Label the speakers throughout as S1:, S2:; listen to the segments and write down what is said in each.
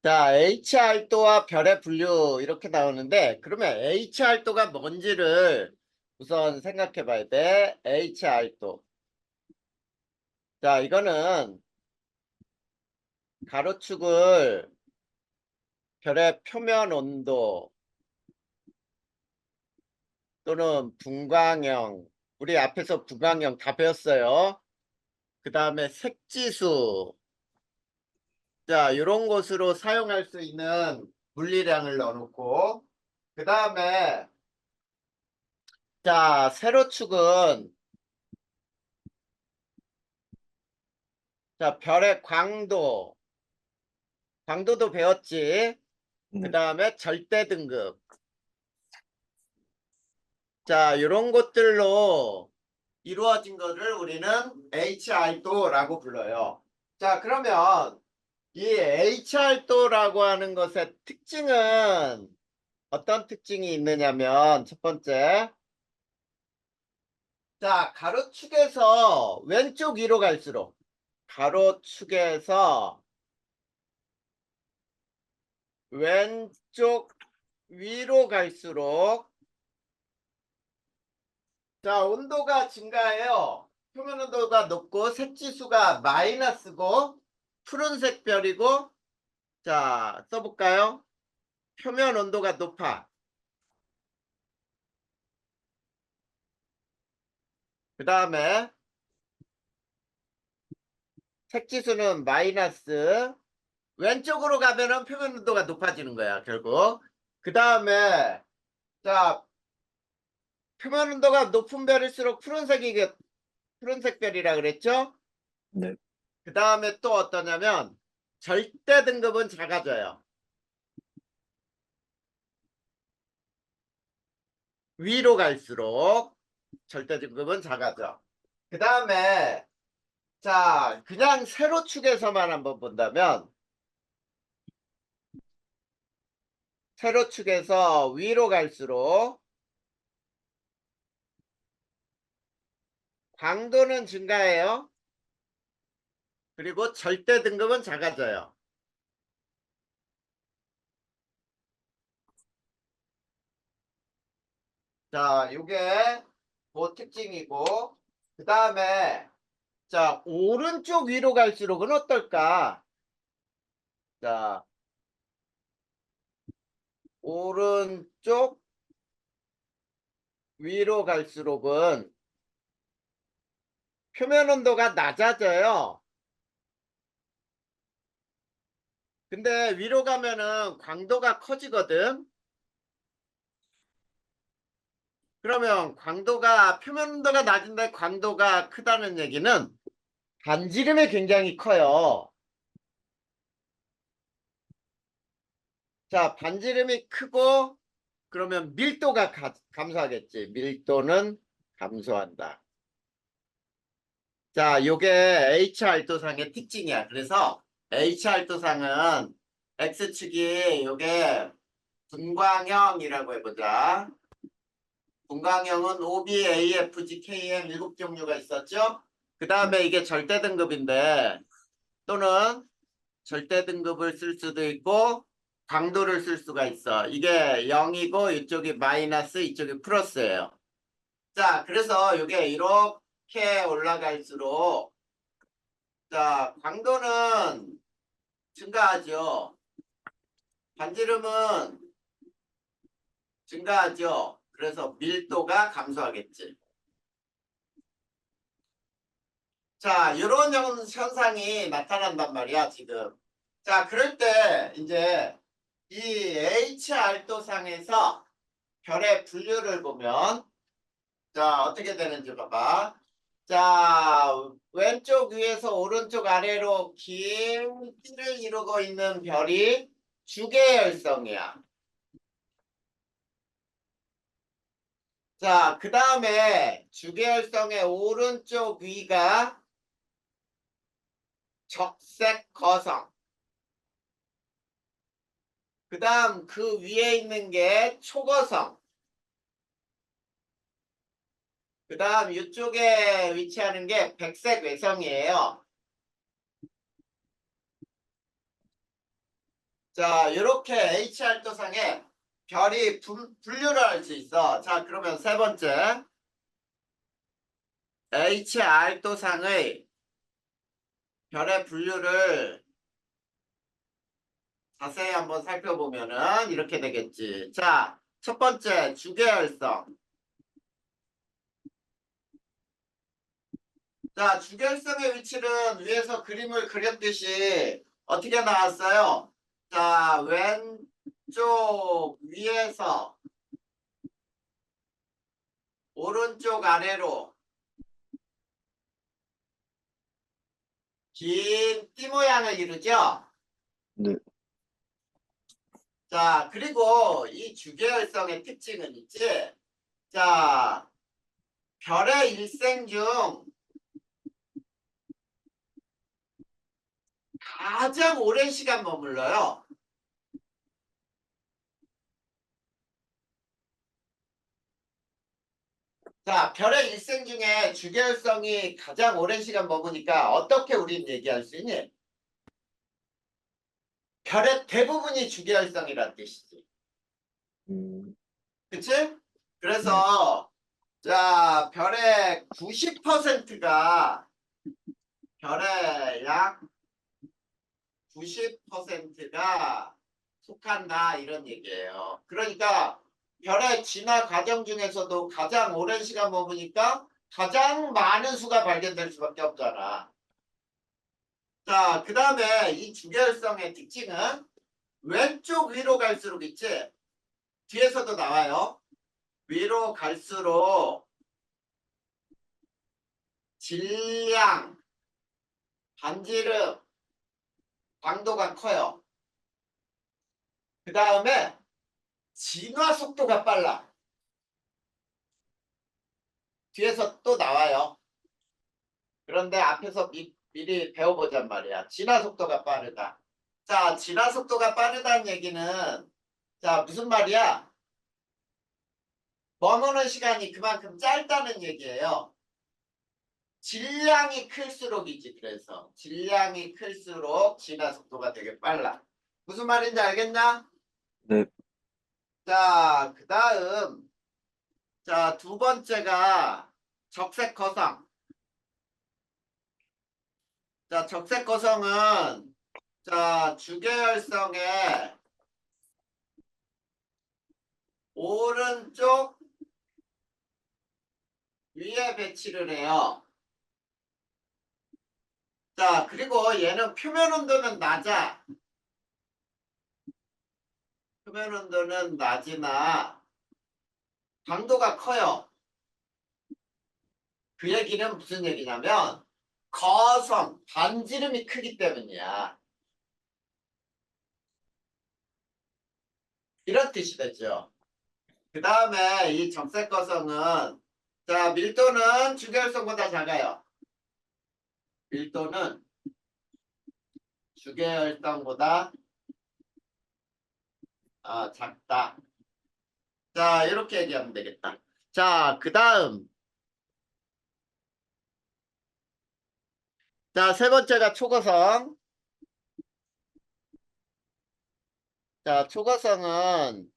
S1: 자, H알도와 별의 분류 이렇게 나오는데 그러면 H알도가 뭔지를 우선 생각해 봐야 돼. H알도. 자, 이거는 가로축을 별의 표면 온도 또는 분광형, 우리 앞에서 분광형 다 배웠어요. 그 다음에 색지수. 자, 이런 것으로 사용할 수 있는 물리량을 넣어놓고 그 다음에 자, 세로축은 자, 별의 광도도 배웠지. 그
S2: 네.
S1: 다음에 절대 등급. 자, 이런 것들로 이루어진 것을 우리는 HR도라고 불러요. 자, 그러면 이 HR도라고 하는 것의 특징은 어떤 특징이 있느냐면 첫 번째, 자, 가로축에서 왼쪽 위로 갈수록 가로축에서 왼쪽 위로 갈수록 자, 온도가 증가해요. 표면 온도가 높고 색지수가 마이너스고 푸른색 별이고 자, 써볼까요? 표면 온도가 높아. 그 다음에 색지수는 마이너스. 왼쪽으로 가면은 표면 온도가 높아지는 거야, 결국. 그 다음에 자, 표면 온도가 높은 별일수록 푸른색 별이라 그랬죠?
S2: 네.
S1: 그 다음에 또 어떠냐면 절대 등급은 작아져요. 위로 갈수록 절대 등급은 작아져. 그 다음에 자, 그냥 세로축에서만 한번 본다면 세로축에서 위로 갈수록 광도는 증가해요. 그리고 절대 등급은 작아져요. 자, 요게 그 특징이고 그 다음에 자, 오른쪽 위로 갈수록은 어떨까? 자, 오른쪽 위로 갈수록은 표면 온도가 낮아져요. 근데 위로 가면은 광도가 커지거든. 그러면 광도가 표면 온도가 낮은데 광도가 크다는 얘기는 반지름이 굉장히 커요. 자, 반지름이 크고 그러면 밀도가 감소하겠지. 밀도는 감소한다. 자, 요게 HR도상의 특징이야. 그래서 HR도상은 X축이 요게 분광형이라고 해보자. 분광형은 OB, AFG, KM 7종류가 있었죠. 그
S2: 네.
S1: 다음에 이게 절대 등급인데 또는 절대 등급을 쓸 수도 있고 강도를 쓸 수가 있어. 이게 0이고 이쪽이 마이너스 이쪽이 플러스예요. 자, 그래서 이게 이렇게 올라갈수록 자, 강도는 증가하죠. 반지름은 증가하죠. 그래서 밀도가 감소하겠지. 자, 이런 현상이 나타난단 말이야, 지금. 자, 그럴 때 이제 이 HR도상에서 별의 분류를 보면 자, 어떻게 되는지 봐봐. 자, 왼쪽 위에서 오른쪽 아래로 긴 띠를 이루고 있는 별이 주계열성이야. 자, 그 다음에 주계열성의 오른쪽 위가 적색 거성. 그 다음 그 위에 있는 게 초거성. 그 다음 이쪽에 위치하는 게 백색 외성이에요. 자, 이렇게 H알도상에 별이 분류를 할 수 있어. 자, 그러면 세 번째. H알도상의 별의 분류를 자세히 한번 살펴보면은 이렇게 되겠지. 자, 첫 번째, 주계열성. 자, 주결성의 위치는 위에서 그림을 그렸듯이 어떻게 나왔어요? 자, 왼쪽 위에서 오른쪽 아래로 긴 띠 모양을 이루죠?
S2: 네.
S1: 자, 그리고 이 주계열성의 특징은 있지? 자, 별의 일생 중 가장 오랜 시간 머물러요. 자, 별의 일생 중에 주계열성이 가장 오랜 시간 머무니까 어떻게 우린 얘기할 수 있니? 별의 대부분이 주계열성이란 뜻이지. 그치?
S2: 네.
S1: 그래서 자, 별의 90%가 별의 약 90%가 속한다 이런 얘기예요. 그러니까 별의 진화 과정 중에서도 가장 오랜 시간 머무니까 가장 많은 수가 발견될 수밖에 없잖아. 자, 그 다음에 이 주계열성의 특징은 왼쪽 위로 갈수록 있지? 뒤에서도 나와요. 위로 갈수록 질량, 반지름, 광도가 커요. 그 다음에 진화 속도가 빨라. 뒤에서 또 나와요. 그런데 앞에서 미리 배워보잔 말이야. 진화 속도가 빠르다. 자, 진화 속도가 빠르다는 얘기는 자, 무슨 말이야? 머무는 시간이 그만큼 짧다는 얘기예요. 질량이 클수록이지. 그래서 질량이 클수록 진화 속도가 되게 빨라. 무슨 말인지 알겠나?
S2: 네.
S1: 자, 그 다음 자, 두 번째가 적색거성. 자, 적색거성은 자, 주계열성의 오른쪽 위에 배치를 해요. 자, 그리고 얘는 표면 온도는 낮아. 표면 온도는 낮으나 강도가 커요. 그 얘기는 무슨 얘기냐면 거성, 반지름이 크기 때문이야. 이런 뜻이 되죠. 그 다음에 이 적색거성은 자, 밀도는 주계열성보다 작아요. 밀도는 주계열성보다 작다. 자, 이렇게 얘기하면 되겠다. 자, 그 다음. 자, 세 번째가 초거성. 자, 초거성은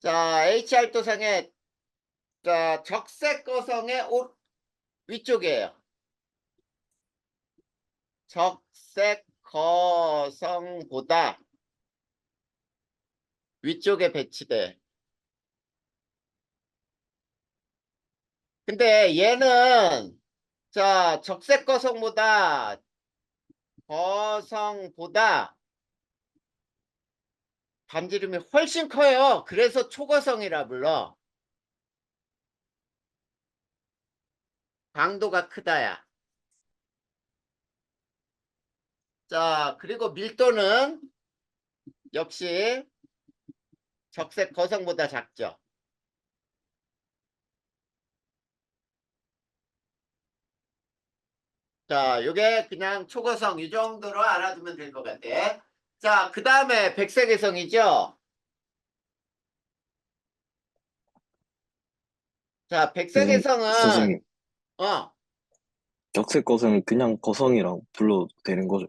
S1: 자, HR도상의 자, 적색거성의 위쪽이에요. 적색거성보다 위쪽에 배치돼. 근데 얘는 자, 적색거성보다 거성보다 반지름이 훨씬 커요. 그래서 초거성이라 불러. 강도가 크다야. 자, 그리고 밀도는 역시 적색 거성보다 작죠. 자, 요게 그냥 초거성 이 정도로 알아두면 될 것 같아. 자, 그 다음에 백색외성이죠. 자, 백색외성은
S2: 선생님,
S1: 어,
S2: 적색 거성은 그냥 거성이라고 불러도 되는 거죠?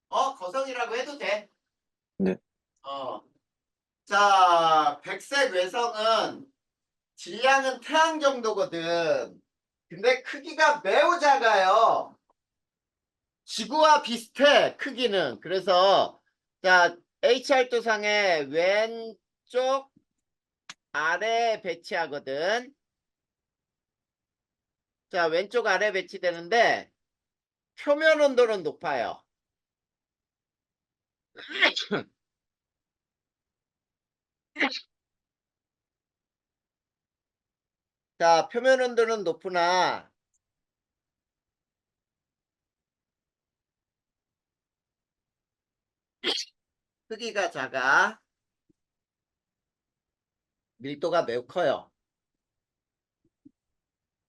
S1: 거성이라고 해도 돼.
S2: 네.
S1: 자, 백색 외성은 질량은 태양 정도거든. 근데 크기가 매우 작아요. 지구와 비슷해, 크기는. 그래서, 자, HR도상의 왼쪽 아래에 배치하거든. 자, 왼쪽 아래에 배치되는데, 표면 온도는 높아요. 자, 표면 온도는 높으나, 크기가 작아. 밀도가 매우 커요.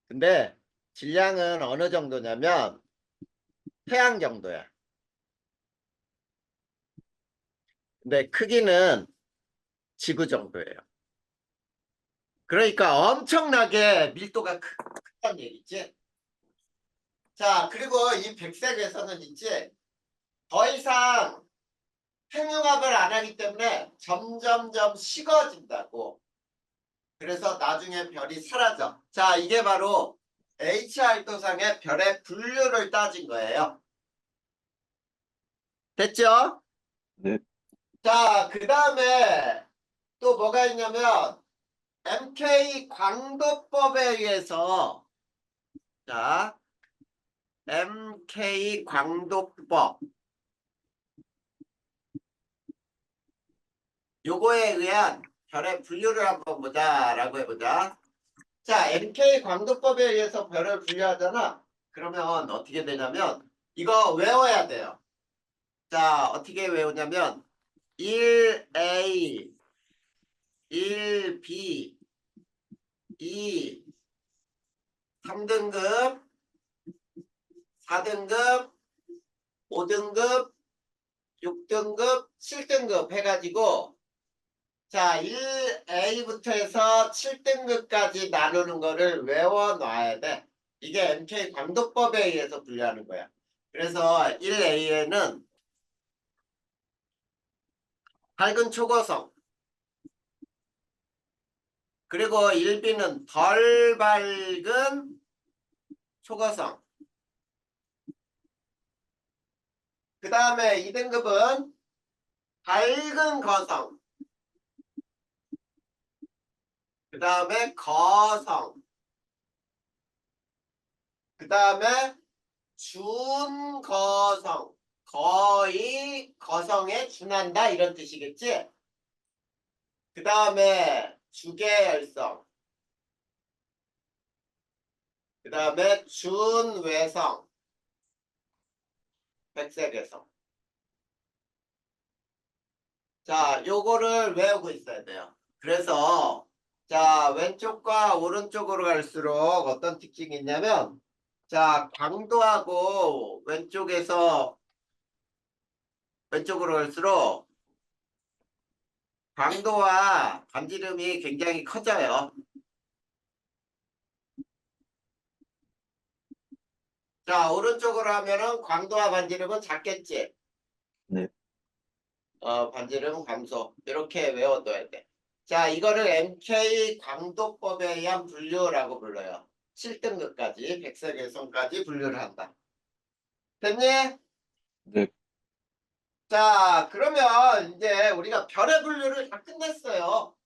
S1: 근데, 질량은 어느 정도냐면, 태양 정도야. 근데 크기는 지구 정도예요. 그러니까 엄청나게 밀도가 크다는 얘기지. 자, 그리고 이 백색에서는 있지, 더 이상 핵융합을 안 하기 때문에 점점점 식어진다고. 그래서 나중에 별이 사라져. 자, 이게 바로 HR도상의 별의 분류를 따진 거예요. 됐죠?
S2: 네,
S1: 자, 그 다음에 또 뭐가 있냐면 MK 광도법에 의해서, 자, MK 광도법, 요거에 의한 별의 분류를 한번 보자라고 해보자. 자, MK 광도법에 의해서 별을 분류하잖아. 그러면 어떻게 되냐면 이거 외워야 돼요. 자, 어떻게 외우냐면 1A, 1B, 2, 3등급, 4등급, 5등급, 6등급, 7등급 해가지고, 자, 1A부터 해서 7등급까지 나누는 거를 외워놔야 돼. 이게 MK 광도법에 의해서 분류하는 거야. 그래서 1A에는 밝은 초고성, 그리고 1B는 덜 밝은 초고성, 그 다음에 2등급은 밝은 거성, 그 다음에 거성, 그 다음에 준거성, 거의 거성에 준한다 이런 뜻이겠지? 그 다음에 주계열성, 그 다음에 준외성, 백색외성. 자, 요거를 외우고 있어야 돼요. 그래서 자, 왼쪽과 오른쪽으로 갈수록 어떤 특징이 있냐면, 자, 광도하고 왼쪽으로 갈수록 광도와 반지름이 굉장히 커져요. 자, 오른쪽으로 하면은 광도와 반지름은 작겠지.
S2: 네,
S1: 반지름 감소. 이렇게 외워둬야 돼. 자, 이거를 MK 광도법에 의한 분류라고 불러요. 7등급까지, 백색외성까지 분류를 한다. 됐니?
S2: 네,
S1: 자, 그러면 이제 우리가 별의 분류를 다 끝냈어요.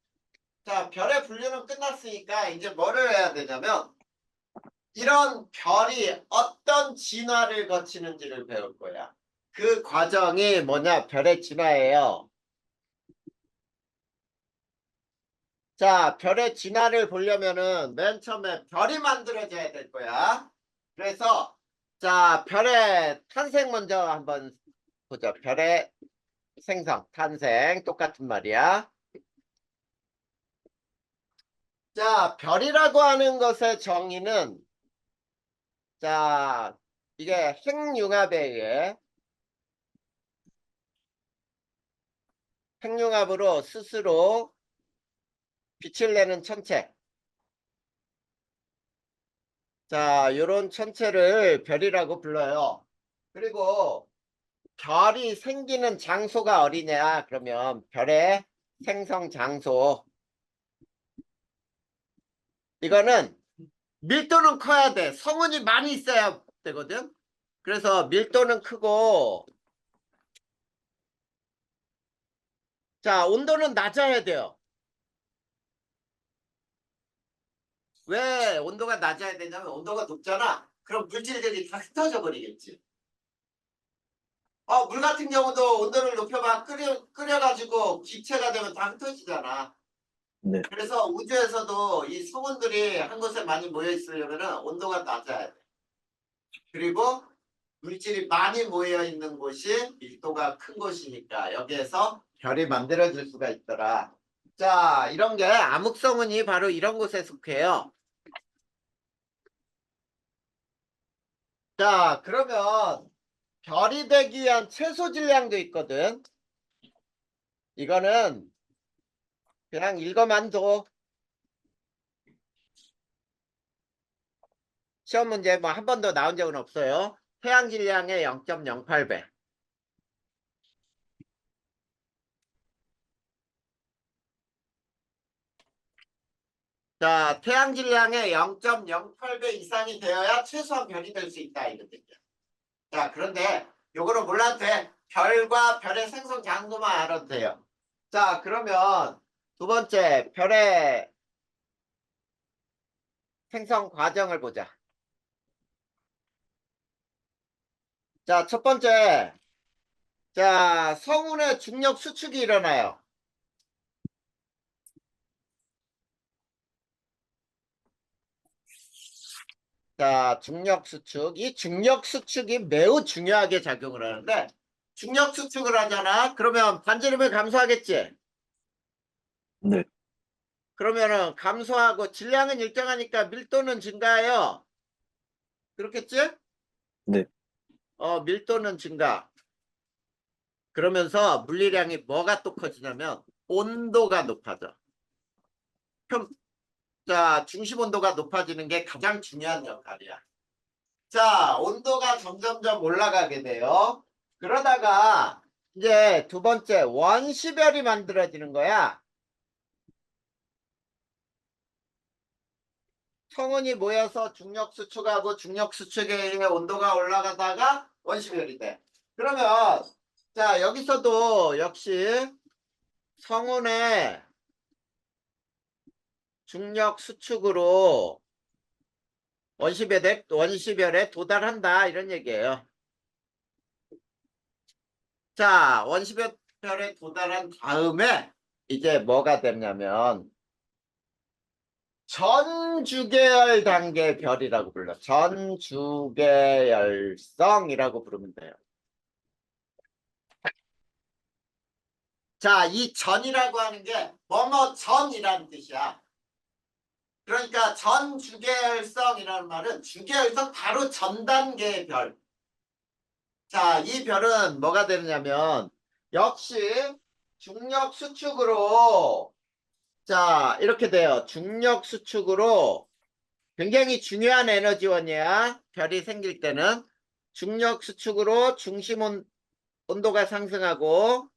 S1: 자, 별의 분류는 끝났으니까 이제 뭐를 해야 되냐면, 이런 별이 어떤 진화를 거치는지를 배울 거야. 그 과정이 뭐냐? 별의 진화예요. 자, 별의 진화를 보려면은 맨 처음에 별이 만들어져야 될 거야. 그래서 자, 별의 탄생 먼저 한번 보자. 별의 생성, 탄생 똑같은 말이야. 자, 별이라고 하는 것의 정의는, 자, 이게 핵융합에 의해 핵융합으로 스스로 빛을 내는 천체. 자, 요런 천체를 별이라고 불러요. 그리고 별이 생기는 장소가 어디냐? 그러면 별의 생성 장소. 이거는 밀도는 커야 돼. 성운이 많이 있어야 되거든. 그래서 밀도는 크고, 자, 온도는 낮아야 돼요. 왜 온도가 낮아야 되냐면 온도가 높잖아. 그럼 물질들이 다 흩어져 버리겠지. 물 같은 경우도 온도를 높여봐 끓여가지고 기체가 되면 다 흩어지잖아.
S2: 네,
S1: 그래서 우주에서도 이 성운들이 한 곳에 많이 모여 있으려면 온도가 낮아야 돼. 그리고 물질이 많이 모여 있는 곳이 밀도가 큰 곳이니까 여기에서 별이 만들어질 수가 있더라. 자, 이런 게 암흑성운이 바로 이런 곳에 속해요. 자, 그러면 별이 되기 위한 최소 질량도 있거든. 이거는 그냥 읽어만 둬. 시험 문제 뭐 한 번도 나온 적은 없어요. 태양 질량의 0.08배. 자, 태양 질량의 0.08배 이상이 되어야 최소한 별이 될 수 있다 이거든요. 자, 그런데 요거는 몰라도 돼. 별과 별의 생성 장소만 알아도 돼요. 자, 그러면 두 번째 별의 생성 과정을 보자. 자, 첫 번째. 자, 성운의 중력 수축이 일어나요. 자, 중력 수축. 이 중력 수축이 매우 중요하게 작용을 하는데, 중력 수축을 하잖아. 그러면 반지름을 감소하겠지.
S2: 네,
S1: 그러면은 감소하고 질량은 일정하니까 밀도는 증가해요. 그렇겠지?
S2: 네,
S1: 밀도는 증가. 그러면서 물리량이 뭐가 또 커지냐면 온도가 높아져. 그럼 자, 중심 온도가 높아지는 게 가장 중요한 역할이야. 자, 온도가 점점점 올라가게 돼요. 그러다가 이제 두 번째 원시별이 만들어지는 거야. 성운이 모여서 중력 수축하고 중력 수축에 의해 온도가 올라가다가 원시별이 돼. 그러면 자, 여기서도 역시 성운의 중력 수축으로 원시별에 도달한다 이런 얘기예요. 자, 원시별에 도달한 다음에 이제 뭐가 되냐면 전주계열 단계 별이라고 불러. 전주계열성이라고 부르면 돼요. 자, 이 전이라고 하는 게 뭐뭐 전이라는 뜻이야. 그러니까 전주계열성이라는 말은 주계열성 바로 전 단계의 별. 자, 이 별은 뭐가 되느냐면 역시 중력 수축으로 자, 이렇게 돼요. 중력 수축으로 굉장히 중요한 에너지원이야. 별이 생길 때는 중력 수축으로 중심 온도가 상승하고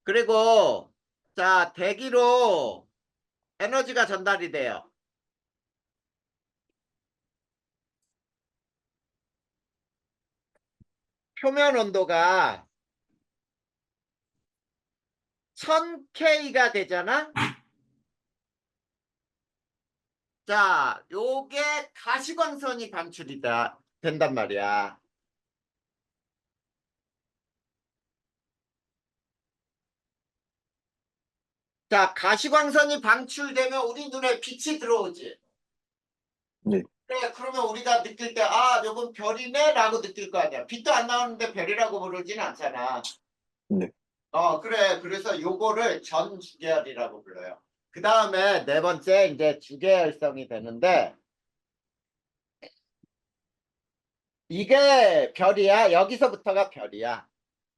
S1: 그리고 자, 대기로 에너지가 전달이 돼요. 표면 온도가 1000K가 되잖아. 자, 요게 가시광선이 방출이 된단 말이야. 자, 가시광선이 방출되면 우리 눈에 빛이 들어오지.
S2: 네,
S1: 그래, 그러면 우리가 느낄 때, 요건 별이네? 라고 느낄 거 아니야. 빛도 안 나오는데 별이라고 부르진 않잖아.
S2: 네.
S1: 그래. 그래서 요거를 전주계열이라고 불러요. 그 다음에 네 번째, 이제 주계열성이 되는데, 이게 별이야. 여기서부터가 별이야.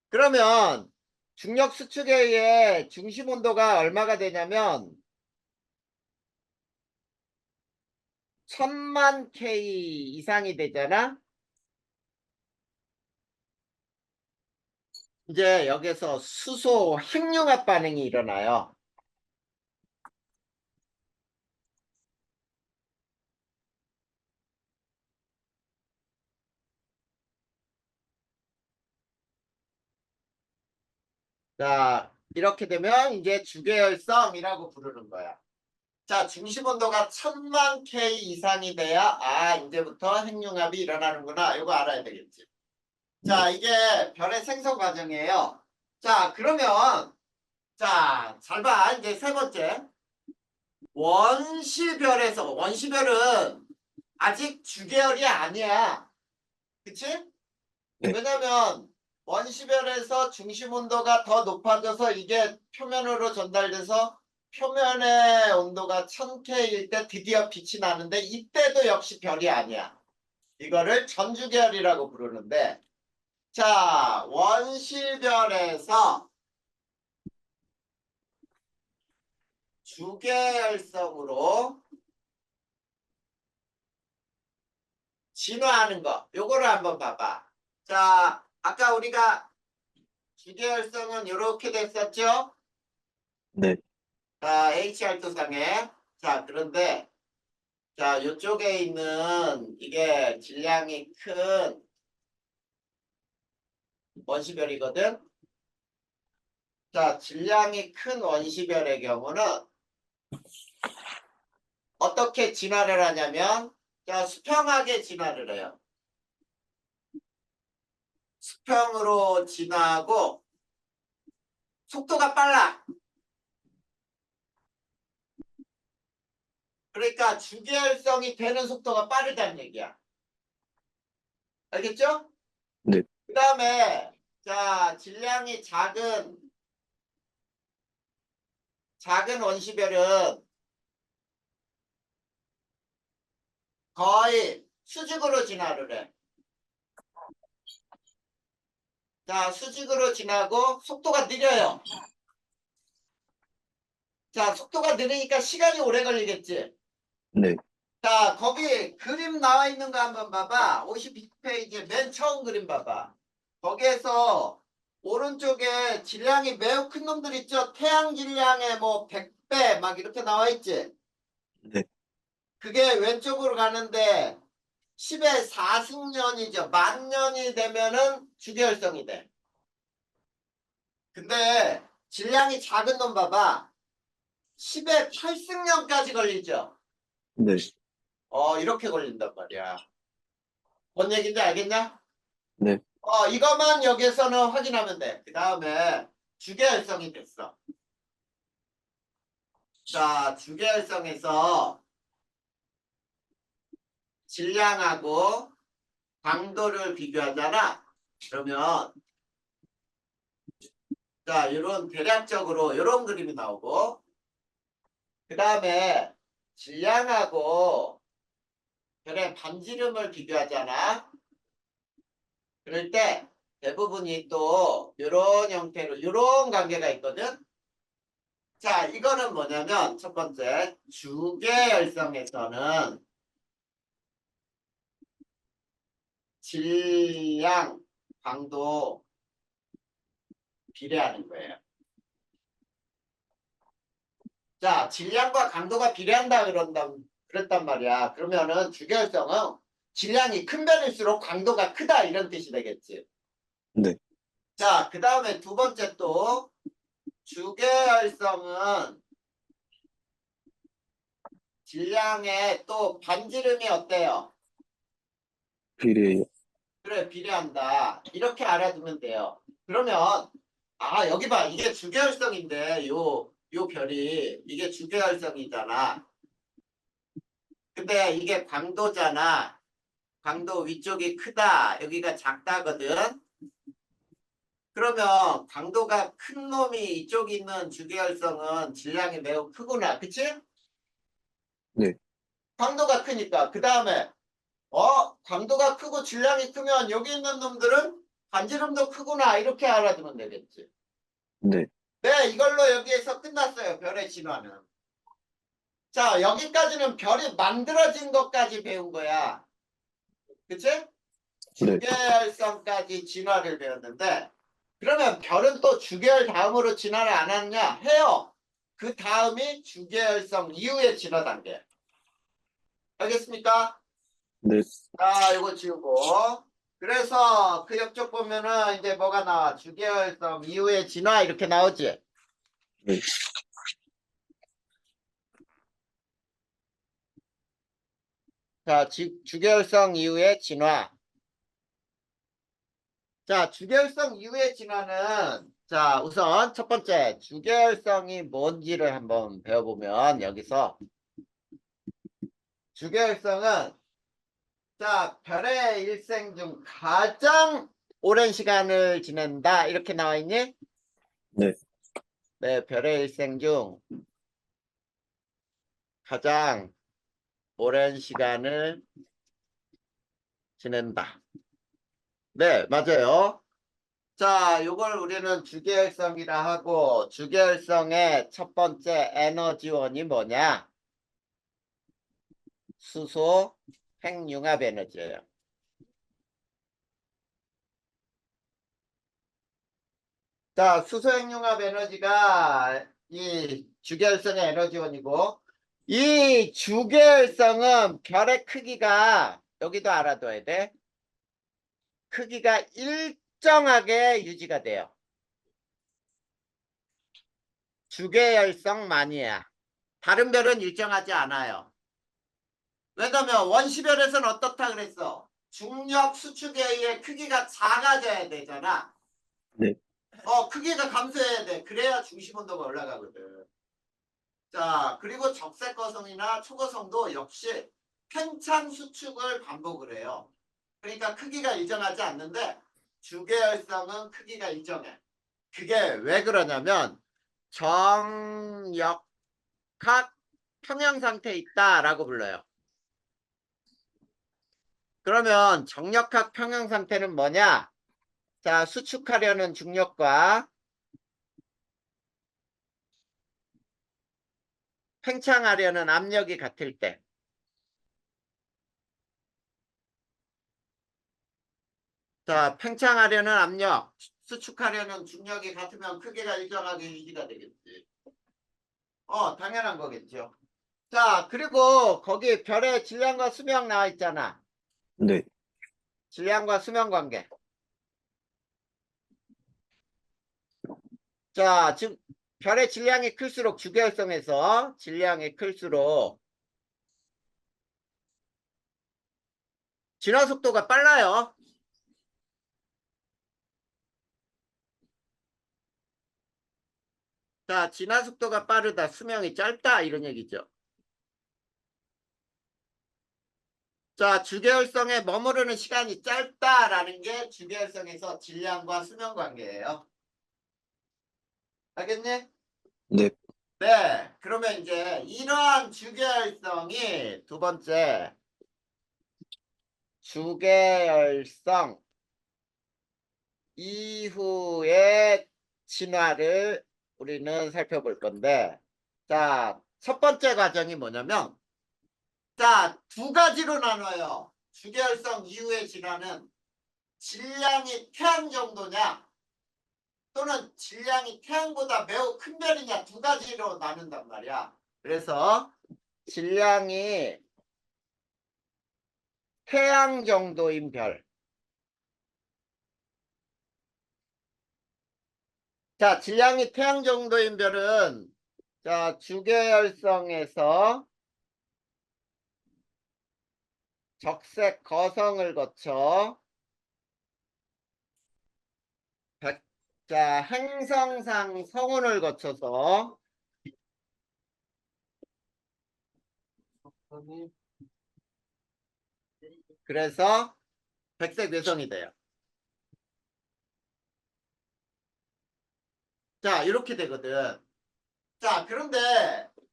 S1: 그러면 중력 수축에 의해 중심 온도가 얼마가 되냐면, 1000만 K 이상이 되잖아. 이제 여기서 수소 핵융합 반응이 일어나요. 자, 이렇게 되면 이제 주계열성이라고 부르는 거야. 자, 중심 온도가 1000만 K 이상이 돼야 이제부터 핵융합이 일어나는구나. 이거 알아야 되겠지. 자, 이게 별의 생성 과정이에요. 자, 그러면 자, 잘 봐. 이제 세 번째. 원시별은 아직 주계열이 아니야. 그치?
S2: 네.
S1: 왜냐면 원시별에서 중심 온도가 더 높아져서 이게 표면으로 전달돼서 표면의 온도가 1000K일 때 드디어 빛이 나는데 이때도 역시 별이 아니야. 이거를 전주계열이라고 부르는데 자, 원시별에서 주계열성으로 진화하는 거. 요거를 한번 봐봐. 자, 아까 우리가 주계열성은 이렇게 됐었죠?
S2: 네.
S1: 자, HR2상에. 자, 그런데 자, 요쪽에 있는 이게 질량이 큰 원시별이거든. 자, 질량이 큰 원시별의 경우는 어떻게 진화를 하냐면 자, 수평하게 진화를 해요. 수평으로 진화하고 속도가 빨라. 그러니까 주계열성이 되는 속도가 빠르다는 얘기야. 알겠죠?
S2: 네.
S1: 그 다음에 자, 질량이 작은 원시별은 거의 수직으로 진화를 해. 자, 수직으로 지나고 속도가 느려요. 자, 속도가 느리니까 시간이 오래 걸리겠지.
S2: 네.
S1: 자, 거기 그림 나와 있는 거 한번 봐봐. 52페이지 맨 처음 그림 봐봐. 거기에서 오른쪽에 질량이 매우 큰 놈들 있죠? 태양 질량의 뭐 100배 막 이렇게 나와 있지?
S2: 네.
S1: 그게 왼쪽으로 가는데 10의 4승년이죠. 10,000년이 되면은 주계열성이 돼. 근데 질량이 작은 놈 봐봐. 10의 8승년까지 걸리죠.
S2: 네.
S1: 이렇게 걸린단 말이야. 뭔 얘기인지 알겠냐?
S2: 네.
S1: 이것만 여기에서는 확인하면 돼. 그 다음에 주계열성이 됐어. 자, 주계열성에서 질량하고 강도를 비교하잖아. 그러면 자, 이런 대략적으로 이런 그림이 나오고 그 다음에 질량하고 별의 반지름을 비교하잖아. 그럴 때 대부분이 또 이런 형태로 이런 관계가 있거든. 자, 이거는 뭐냐면 첫 번째 주계열성에서는 질량, 강도 비례하는 거예요. 자, 질량과 강도가 비례한다 그랬단 말이야. 그러면은 주계열성은 질량이 큰 별일수록 강도가 크다 이런 뜻이 되겠지.
S2: 네.
S1: 자, 그 다음에 두 번째 또 주계열성은 질량의 또 반지름이 어때요?
S2: 비례.
S1: 그래, 비례한다. 이렇게 알아두면 돼요. 그러면 여기 봐. 이게 주계열성인데 요 별이 이게 주계열성이잖아. 근데 이게 광도잖아. 광도 위쪽이 크다. 여기가 작다거든. 그러면 광도가 큰 놈이 이쪽에 있는 주계열성은 질량이 매우 크구나. 그치?
S2: 네.
S1: 광도가 크니까. 그 다음에 광도가 크고 질량이 크면 여기 있는 놈들은 반지름도 크구나. 이렇게 알아두면 되겠지.
S2: 네.
S1: 네, 이걸로 여기에서 끝났어요. 별의 진화는. 자, 여기까지는 별이 만들어진 것까지 배운 거야. 그치?
S2: 네.
S1: 주계열성까지 진화를 배웠는데 그러면 별은 또 주계열 다음으로 진화를 안 하느냐? 해요. 그 다음이 주계열성 이후의 진화 단계. 알겠습니까?
S2: 네,
S1: 자, 이거 지우고. 그래서 그 옆쪽 보면은 이제 뭐가 나와? 주계열성 이후의 진화 이렇게 나오지?
S2: 네,
S1: 자, 주계열성 이후의 진화. 자, 주계열성 이후의 진화는 자, 우선 첫 번째 주계열성이 뭔지를 한번 배워보면 여기서 주계열성은 자, 별의 일생 중 가장 오랜 시간을 지낸다. 이렇게 나와 있니?
S2: 네,
S1: 네, 별의 일생 중 가장 오랜 시간을 지낸다. 네, 맞아요. 자, 요걸 우리는 주계열성이라 하고, 주계열성의 첫 번째 에너지원이 뭐냐? 수소 핵융합 에너지예요. 자, 수소 핵융합 에너지가 이 주계열성의 에너지원이고, 이 주계열성은 별의 크기가 여기도 알아둬야 돼. 크기가 일정하게 유지가 돼요. 주계열성만이야. 다른 별은 일정하지 않아요. 왜냐면 원시별에서는 어떻다 그랬어? 중력 수축에 의해 크기가 작아져야 되잖아.
S2: 네,
S1: 크기가 감소해야 돼. 그래야 중심 온도가 올라가거든. 자, 그리고 적색거성이나 초거성도 역시 팽창 수축을 반복을 해요. 그러니까 크기가 일정하지 않는데 주계열성은 크기가 일정해. 그게 왜 그러냐면 정역학 평형 상태에 있다라고 불러요. 그러면 정역학 평형 상태는 뭐냐? 자, 수축하려는 중력과 팽창하려는 압력이 같을 때. 자, 팽창하려는 압력, 수축하려는 중력이 같으면 크기가 일정하게 유지가 되겠지. 당연한 거겠죠. 자, 그리고 거기 별의 질량과 수명 나와 있잖아.
S2: 네,
S1: 질량과 수명 관계. 자, 지금 별의 질량이 클수록 주계열성에서 질량이 클수록 진화 속도가 빨라요. 자, 진화 속도가 빠르다, 수명이 짧다 이런 얘기죠. 자, 주계열성에 머무르는 시간이 짧다라는 게 주계열성에서 질량과 수명 관계예요. 알겠니?
S2: 네,
S1: 네. 그러면 이제 이러한 주계열성이 두 번째 주계열성 이후의 진화를 우리는 살펴볼 건데 자, 첫 번째 과정이 뭐냐면 자, 두 가지로 나눠요. 주계열성 이후의 진화는 질량이 태양 정도냐 또는 질량이 태양보다 매우 큰 별이냐 두 가지로 나눈단 말이야. 그래서 질량이 태양 정도인 별. 자, 질량이 태양 정도인 별은 자, 주계열성에서 적색 거성을 거쳐 자, 행성상 성운을 거쳐서 그래서 백색 외성이 돼요. 자, 이렇게 되거든. 자, 그런데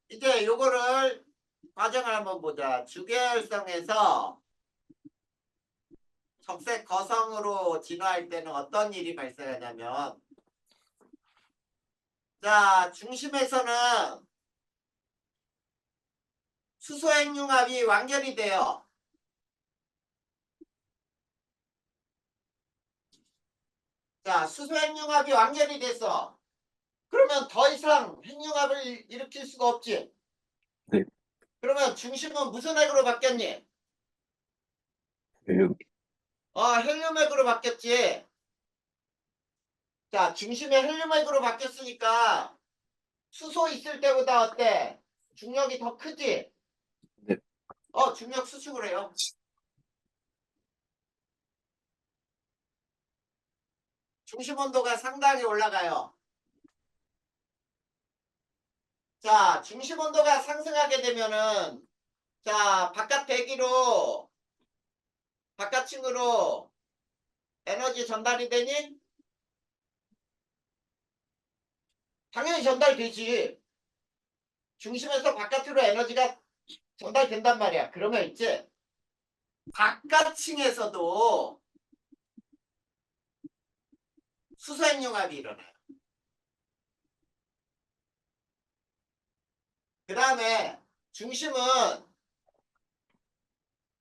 S1: 이제 요거를 과정을 한번 보자. 주계열성에서 적색 거성으로 진화할 때는 어떤 일이 발생하냐면 자, 중심에서는 수소핵융합이 완결이 돼요. 자, 수소 핵융합이 완결이 됐어. 그러면 더 이상 핵융합을 일으킬 수가 없지.
S2: 네.
S1: 그러면 중심은 무슨 핵으로 바뀌었니?
S2: 헬륨.
S1: 헬륨 핵으로 바뀌었지. 자, 중심이 헬륨 핵으로 바뀌었으니까 수소 있을 때보다 어때? 중력이 더 크지?
S2: 네.
S1: 중력 수축을 해요. 중심 온도가 상당히 올라가요. 자, 중심 온도가 상승하게 되면은 자, 바깥층으로 에너지 전달이 되니? 당연히 전달되지. 중심에서 바깥으로 에너지가 전달된단 말이야. 그러면 이제 바깥층에서도 수소핵융합이 일어나요. 그 다음에 중심은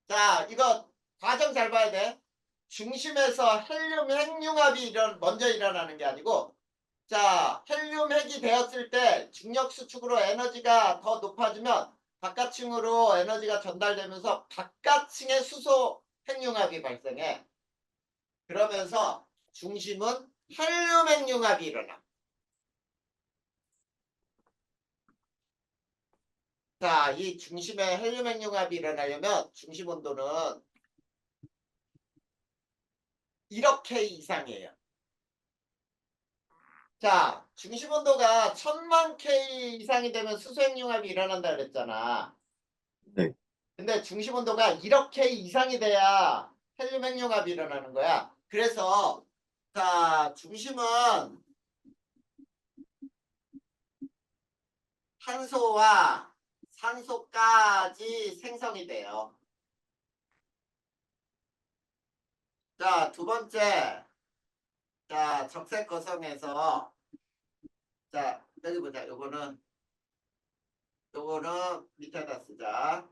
S1: 자, 이거 과정 잘 봐야 돼. 중심에서 헬륨 핵융합이 먼저 일어나는 게 아니고 자, 헬륨 핵이 되었을 때 중력 수축으로 에너지가 더 높아지면 바깥층으로 에너지가 전달되면서 바깥층에 수소 핵융합이 발생해. 그러면서 중심은 헬륨 핵융합이 일어나. 자, 이 중심에 헬륨 핵융합이 일어나려면 중심 온도는 1억 K 이상이에요. 자, 중심 온도가 1000만 K 이상이 되면 수소 핵융합이 일어난다 그랬잖아.
S2: 네.
S1: 근데 중심 온도가 1억 K 이상이 돼야 헬륨 핵융합이 일어나는 거야. 그래서 자, 중심은 탄소와 산소까지 생성이 돼요. 자, 두 번째. 자, 적색 거성에서 자, 여기 보자. 요거는 밑에다 쓰자.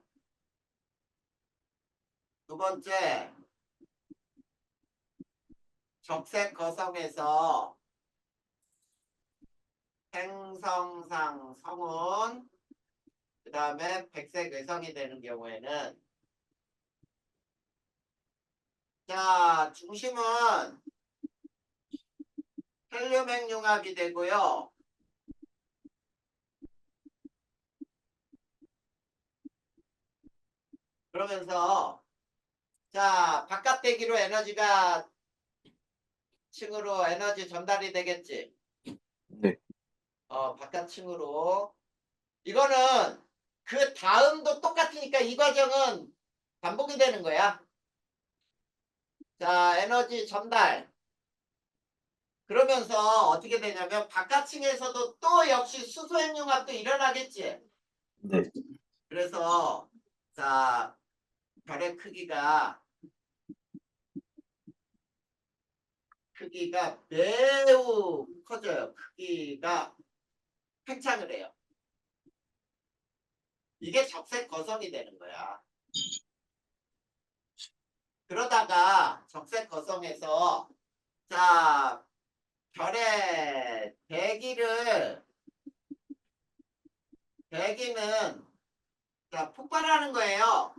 S1: 두 번째. 적색 거성에서 행성상 성운 그 다음에 백색 외성이 되는 경우에는 자, 중심은 헬륨 핵융합이 되고요. 그러면서 자, 바깥대기로 에너지가 층으로 에너지 전달이 되겠지.
S2: 네.
S1: 바깥층으로. 이거는 그 다음도 똑같으니까 이 과정은 반복이 되는 거야. 자, 에너지 전달. 그러면서 어떻게 되냐면 바깥층에서도 또 역시 수소핵융합도 일어나겠지.
S2: 네.
S1: 그래서 자, 별의 크기가 매우 커져요. 크기가 팽창을 해요. 이게 적색 거성이 되는 거야. 그러다가 적색 거성에서 자, 별의 대기는 자, 폭발하는 거예요.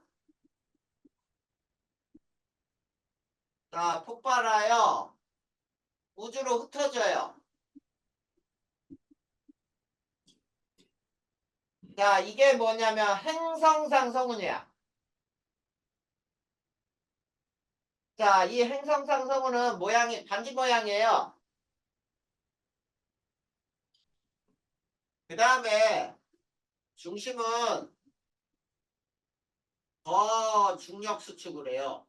S1: 자, 폭발하여 우주로 흩어져요. 자, 이게 뭐냐면 행성상 성운이야. 자, 이 행성상 성운은 모양이 반지 모양이에요. 그 다음에 중심은 더 중력 수축을 해요.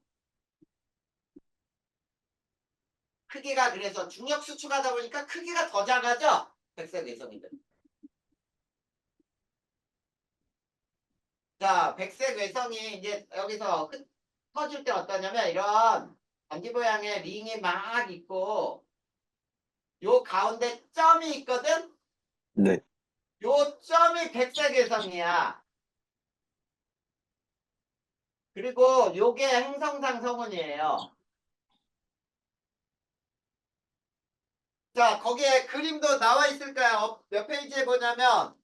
S1: 크기가 그래서 중력 수축하다 보니까 크기가 더 작아져. 백색 외성이들. 자, 백색 외성이 이제 여기서 터질 때 어떠냐면 이런 반지 모양의 링이 막 있고 요 가운데 점이 있거든.
S2: 네.
S1: 요 점이 백색 외성이야. 그리고 요게 행성상 성운이에요. 자, 거기에 그림도 나와 있을까요? 몇 페이지에 보냐면,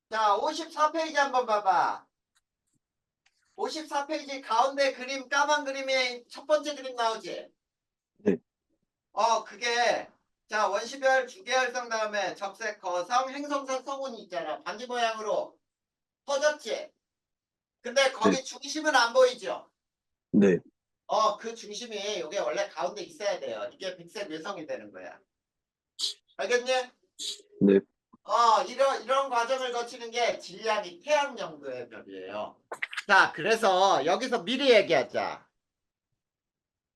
S1: 자, 54페이지 한번 봐봐. 54페이지 가운데 그림, 까만 그림이 첫 번째 그림 나오지?
S2: 네.
S1: 그게, 자, 원시별, 주계열성 다음에 적색, 거성, 행성산, 성운이 있잖아. 반지 모양으로 퍼졌지? 근데
S2: 네.
S1: 거기 중심은 안 보이죠?
S2: 네.
S1: 그 중심이 여기 원래 가운데 있어야 돼요. 이게 백색 외성이 되는 거야. 알겠니?
S2: 네.
S1: 이런 과정을 거치는 게 질량이 태양 정도의 별이에요. 자, 그래서 여기서 미리 얘기하자.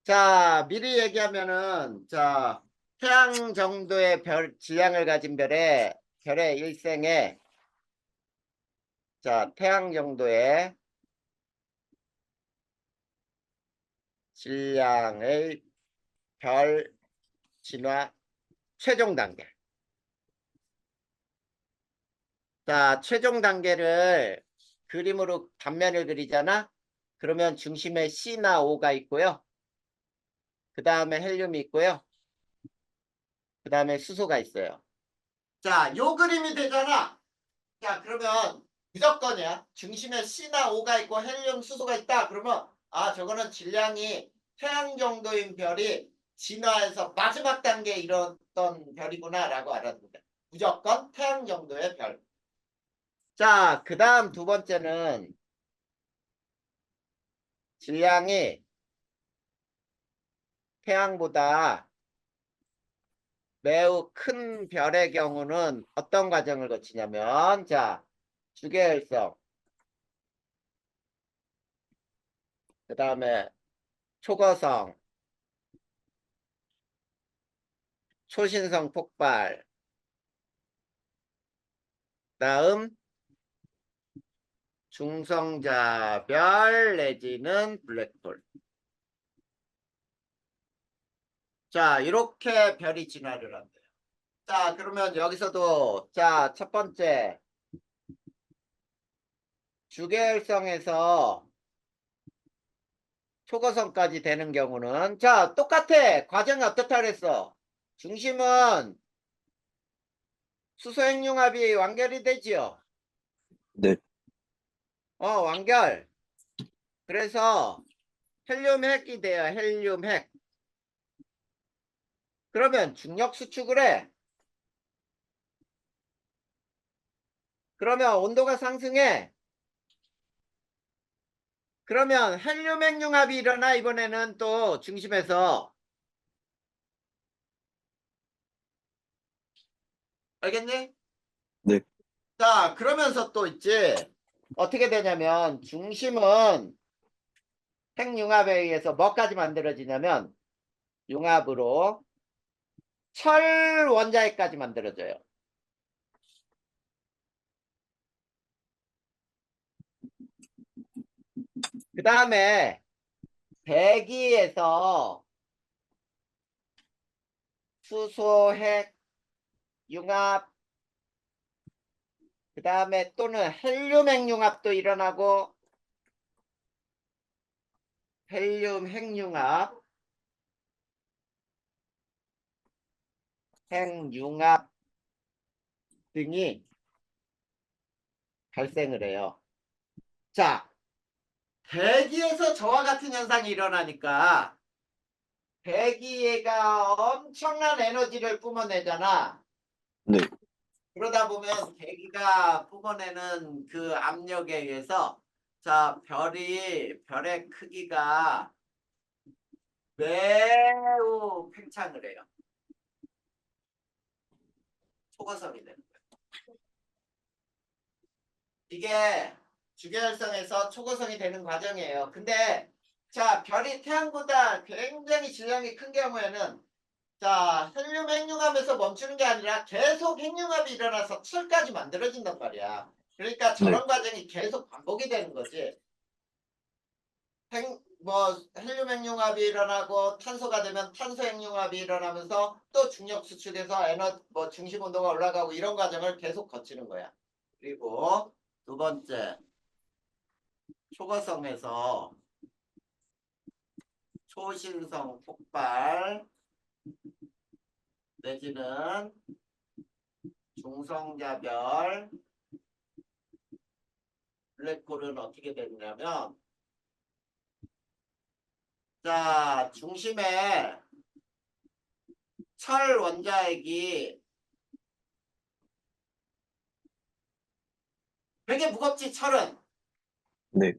S1: 자, 미리 얘기하면은, 자, 태양 정도의 질량을 가진 별의 일생에, 자, 태양 정도의 질량의 별 진화 최종 단계. 자, 최종 단계를 그림으로 단면을 그리잖아? 그러면 중심에 C나 O가 있고요. 그 다음에 헬륨이 있고요. 그 다음에 수소가 있어요. 자, 요 그림이 되잖아. 자, 그러면 무조건이야. 중심에 C나 O가 있고 헬륨, 수소가 있다. 그러면 저거는 질량이 태양 정도인 별이 진화해서 마지막 단계에 이뤘던 별이구나 라고 알았는데 무조건 태양 정도의 별. 자, 그 다음 두 번째는 질량이 태양보다 매우 큰 별의 경우는 어떤 과정을 거치냐면, 자, 주계열성, 그 다음에 초거성, 초신성 폭발, 다음 중성자별 내지는 블랙홀. 자, 이렇게 별이 진화를 한대요. 자, 그러면 여기서도 자, 첫 번째 주계열성에서 초거성까지 되는 경우는 자, 똑같아. 과정이 어떻다 그랬어? 중심은 수소핵융합이 완결이 되지요.
S2: 네.
S1: 완결. 그래서 헬륨 핵이 돼요. 헬륨 핵. 그러면 중력 수축을 해. 그러면 온도가 상승해. 그러면 헬륨 핵융합이 일어나 이번에는 또 중심에서. 알겠니?
S2: 네.
S1: 자, 그러면서 또 있지. 어떻게 되냐면 중심은 핵융합에 의해서 뭐까지 만들어지냐면 융합으로 철 원자핵까지 만들어져요. 그 다음에 대기에서 수소핵 융합, 그 다음에 또는 헬륨 핵융합도 일어나고 헬륨 핵융합 등이 발생을 해요. 자, 대기에서 저와 같은 현상이 일어나니까 대기가 엄청난 에너지를 뿜어내잖아.
S2: 네.
S1: 그러다 보면 대기가 뿜어내는 그 압력에 의해서 자, 별의 크기가 매우 팽창을 해요. 초고성이 되는 거예요. 이게 주계열성에서 초고성이 되는 과정이에요. 근데 자, 별이 태양보다 굉장히 질량이 큰 경우에는 자, 헬륨 핵융합에서 멈추는 게 아니라 계속 핵융합이 일어나서 철까지 만들어진단 말이야. 그러니까
S2: 네.
S1: 저런 과정이 계속 반복이 되는 거지. 헬륨 핵융합이 일어나고 탄소가 되면 탄소 핵융합이 일어나면서 또 중력 수축에서 중심 온도가 올라가고 이런 과정을 계속 거치는 거야. 그리고 두 번째, 초거성에서 초신성 폭발, 내지는 중성자별 블랙홀은 어떻게 되냐면, 자, 중심에 철 원자핵이 되게 무겁지, 철은.
S2: 네,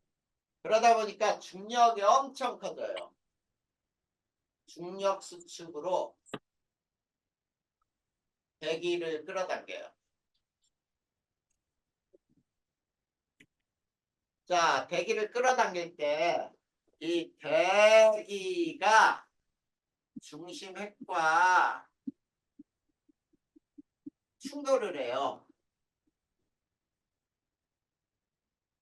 S1: 그러다 보니까 중력이 엄청 커져요. 중력 수축으로 대기를 끌어당겨요. 자, 대기를 끌어당길 때 이 대기가 중심핵과 충돌을 해요.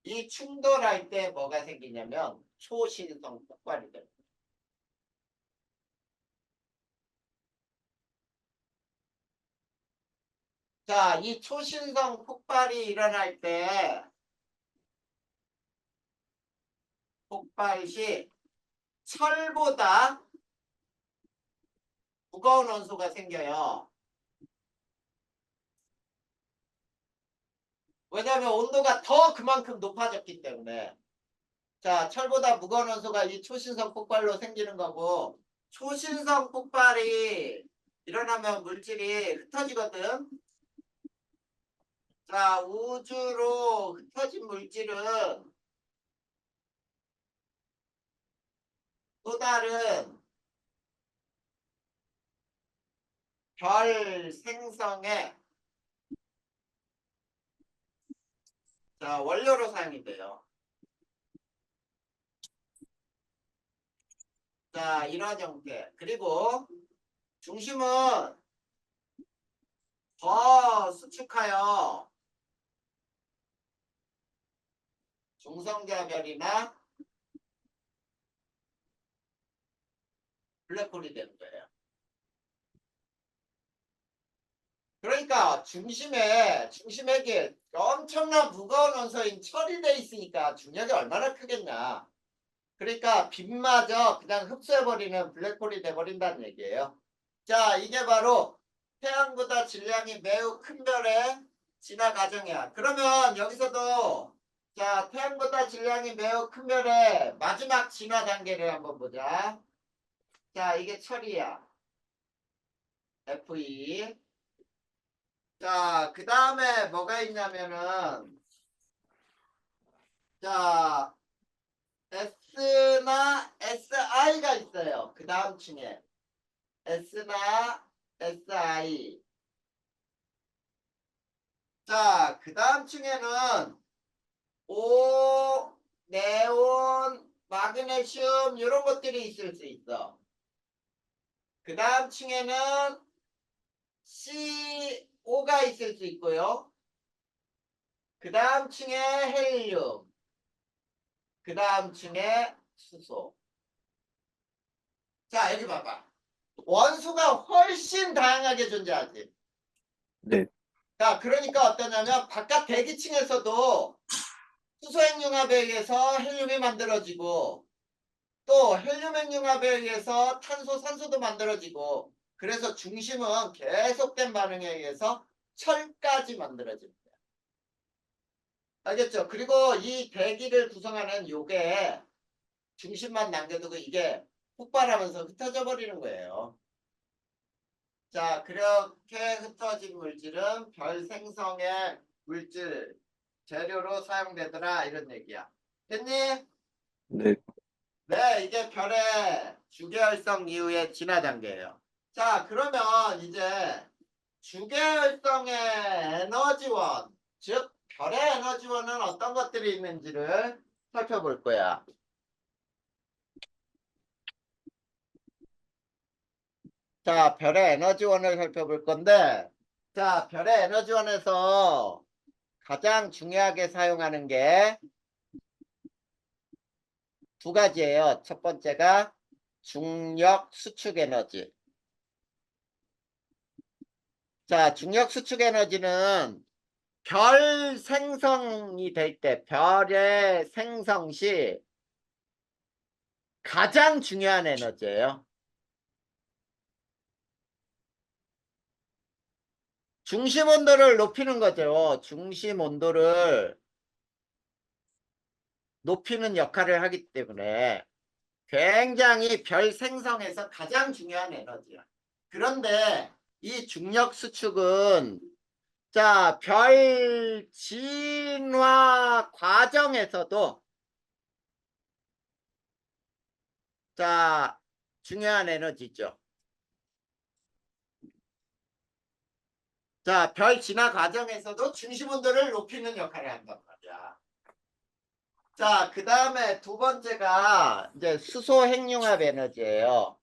S1: 이 충돌할 때 뭐가 생기냐면 초신성 폭발이 됩니다. 자, 이 초신성 폭발이 일어날 때 폭발 시 철보다 무거운 원소가 생겨요. 왜냐하면 온도가 더 그만큼 높아졌기 때문에. 자, 철보다 무거운 원소가 이 초신성 폭발로 생기는 거고, 초신성 폭발이 일어나면 물질이 흩어지거든. 자, 우주로 흩어진 물질은 또 다른 별 생성의 자, 원료로 사용이 돼요. 자, 이런 형태. 그리고 중심은 더 수축하여 중성자별이나 블랙홀이 되는 거예요. 그러니까 중심핵이 엄청난 무거운 원소인 철이 돼 있으니까 중력이 얼마나 크겠냐. 그러니까 빛마저 그냥 흡수해버리는 블랙홀이 돼버린다는 얘기예요. 자, 이게 바로 태양보다 질량이 매우 큰 별의 진화 과정이야. 그러면 여기서도 자, 태양보다 질량이 매우 큰 별의 마지막 진화 단계를 한번 보자. 자, 이게 철이야. Fe. 자, 그 다음에 뭐가 있냐면은 자, S나 SI가 있어요. 그 다음 층에 S나 SI. 자, 그 다음 층에는 O, 네온, 마그네슘 이런 것들이 있을 수 있어. 그 다음 층에는 CO가 있을 수 있고요. 그 다음 층에 헬륨. 그 다음 층에 수소. 자, 여기 봐봐. 원소가 훨씬 다양하게 존재하지.
S2: 네,
S1: 자, 그러니까 어떠냐면 바깥 대기층에서도 수소핵융합에 의해서 헬륨이 만들어지고 또 헬륨핵융합에 의해서 탄소, 산소도 만들어지고 그래서 중심은 계속된 반응에 의해서 철까지 만들어집니다. 알겠죠? 그리고 이 대기를 구성하는 요게 중심만 남겨두고 이게 폭발하면서 흩어져 버리는 거예요. 자, 그렇게 흩어진 물질은 별 생성의 물질 재료로 사용되더라 이런 얘기야. 됐니?
S2: 네,
S1: 네, 이게 별의 주계열성 이후의 진화 단계예요. 자, 그러면 이제 주계열성의 에너지원, 즉 별의 에너지원은 어떤 것들이 있는지를 살펴볼 거야. 자, 별의 에너지원을 살펴볼 건데, 자, 별의 에너지원에서 가장 중요하게 사용하는 게 두 가지예요. 첫 번째가 중력 수축 에너지. 자, 중력 수축 에너지는 별 생성이 될 때, 별의 생성 시 가장 중요한 에너지예요. 중심 온도를 높이는 거죠. 중심 온도를 높이는 역할을 하기 때문에 굉장히 별 생성에서 가장 중요한 에너지야. 그런데 이 중력 수축은 자, 별 진화 과정에서도 자, 중요한 에너지죠. 자, 별 진화 과정에서도 중심 온도를 높이는 역할을 한단 말이야. 자, 그 다음에 두 번째가 이제 수소 핵융합 에너지예요.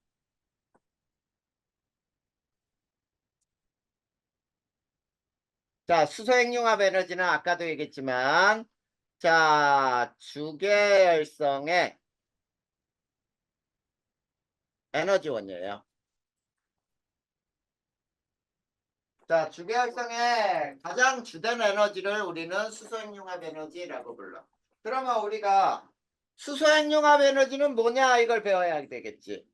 S1: 자, 수소 핵융합 에너지는 아까도 얘기했지만, 자, 주계열성의 에너지원이에요. 자, 주계열성의 가장 주된 에너지를 우리는 수소 핵융합 에너지라고 불러. 그러면 우리가 수소 핵융합 에너지는 뭐냐 이걸 배워야 되겠지.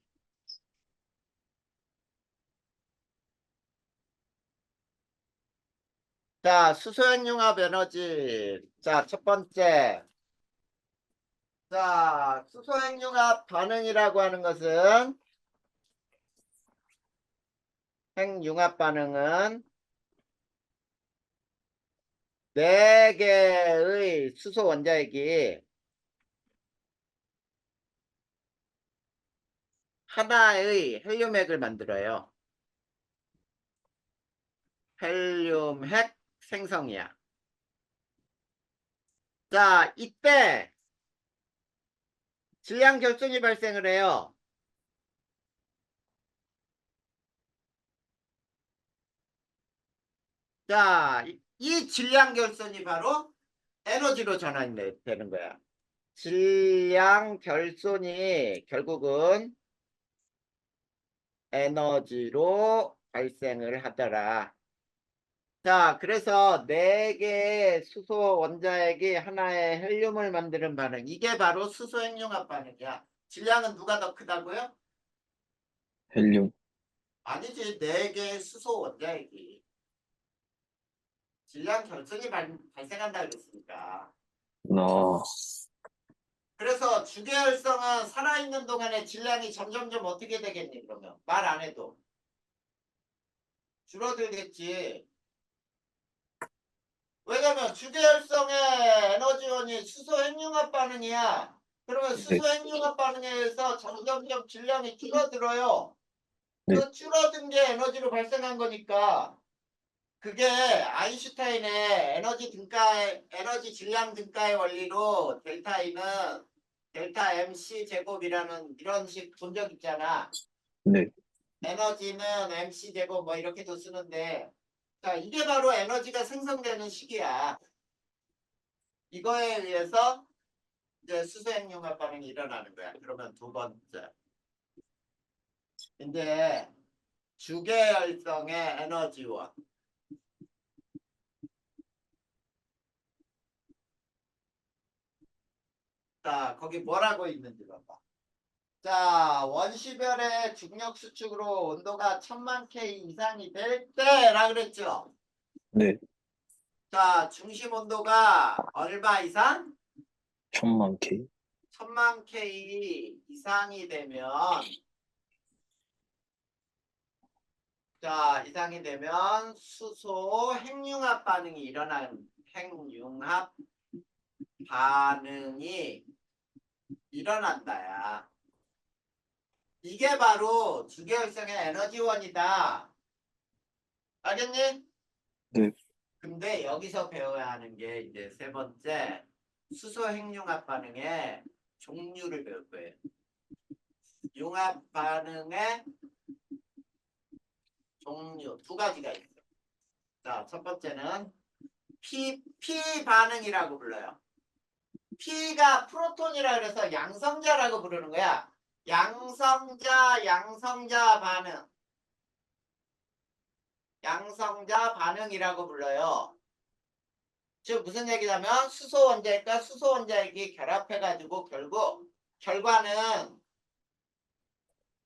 S1: 자, 수소핵융합 에너지. 자, 첫 번째. 자, 수소핵융합 반응이라고 하는 것은 핵융합 반응은 4개의 수소 원자핵이 하나의 헬륨핵을 만들어요. 헬륨핵 생성이야. 자, 이때 질량 결손이 발생을 해요. 자, 이 질량 결손이 바로 에너지로 전환이 되는 거야. 질량 결손이 결국은 에너지로 발생을 하더라. 자, 그래서 4개의 수소 원자핵이 하나의 헬륨을 만드는 반응. 이게 바로 수소 핵융합 반응이야. 질량은 누가 더 크다고요?
S2: 헬륨.
S1: 아니지. 4개의 수소 원자핵이 질량 결손이 발생한다 그랬으니까.
S2: 나,
S1: 그래서 주계열성은 살아있는 동안에 질량이 점점점 어떻게 되겠니? 그러면 말 안 해도 줄어들겠지. 왜냐면 주계열성의 에너지원이 수소 핵융합 반응이야. 그러면
S2: 네,
S1: 수소 핵융합 반응에 의해서 점점점 질량이 줄어들어요.
S2: 네,
S1: 그 줄어든 게 에너지로 발생한 거니까 그게 아인슈타인의 에너지 질량 등가의 원리로 델타 E는 델타 MC 제곱이라는 이런 식 본 적 있잖아.
S2: 네,
S1: 에너지는 MC 제곱 뭐 이렇게도 쓰는데 자, 이게 바로 에너지가 생성되는 식이야. 이거에 의해서 이제 수소핵융합 반응이 일어나는 거야. 그러면 두 번째. 이제 주계열성의 에너지원. 자, 거기 뭐라고 있는지 봐봐. 자, 원시별의 중력 수축으로 온도가 1000만 K 이상이 될 때라 그랬죠.
S2: 네,
S1: 자, 중심 온도가 얼마 이상?
S2: 1000만 K.
S1: 1000만 K 이상이 되면 자, 이상이 되면 수소 핵융합 반응이 일어나는 핵융합 반응이 일어난다야. 이게 바로 주계열성의 에너지원이다. 알겠니?
S2: 네,
S1: 근데 여기서 배워야 하는 게 이제 세 번째 수소 핵융합 반응의 종류를 배울 거예요. 융합 반응의 종류 두 가지가 있어요. 자, 첫 번째는 P 반응이라고 불러요. P가 프로톤이라 그래서 양성자라고 부르는 거야. 양성자 반응. 양성자 반응이라고 불러요. 즉 무슨 얘기냐면 수소 원자핵과 수소 원자핵이 결합해가지고 결국 결과는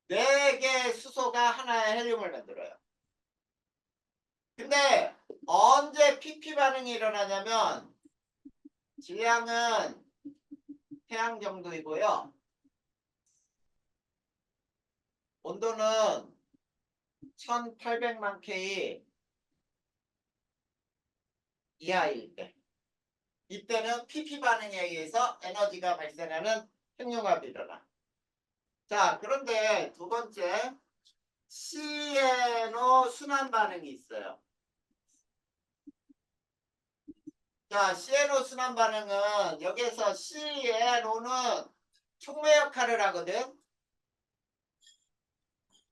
S1: 4개의 수소가 하나의 헬륨을 만들어요. 근데 언제 PP 반응이 일어나냐면 질량은 태양 정도이고요. 온도는 1800만 K 이하일 때. 이때는 PP 반응에 의해서 에너지가 발생하는 핵융합이 일어나. 자, 그런데 두 번째 CNO 순환 반응이 있어요. 자, CNO 순환 반응은 여기에서 CNO는 촉매 역할을 하거든.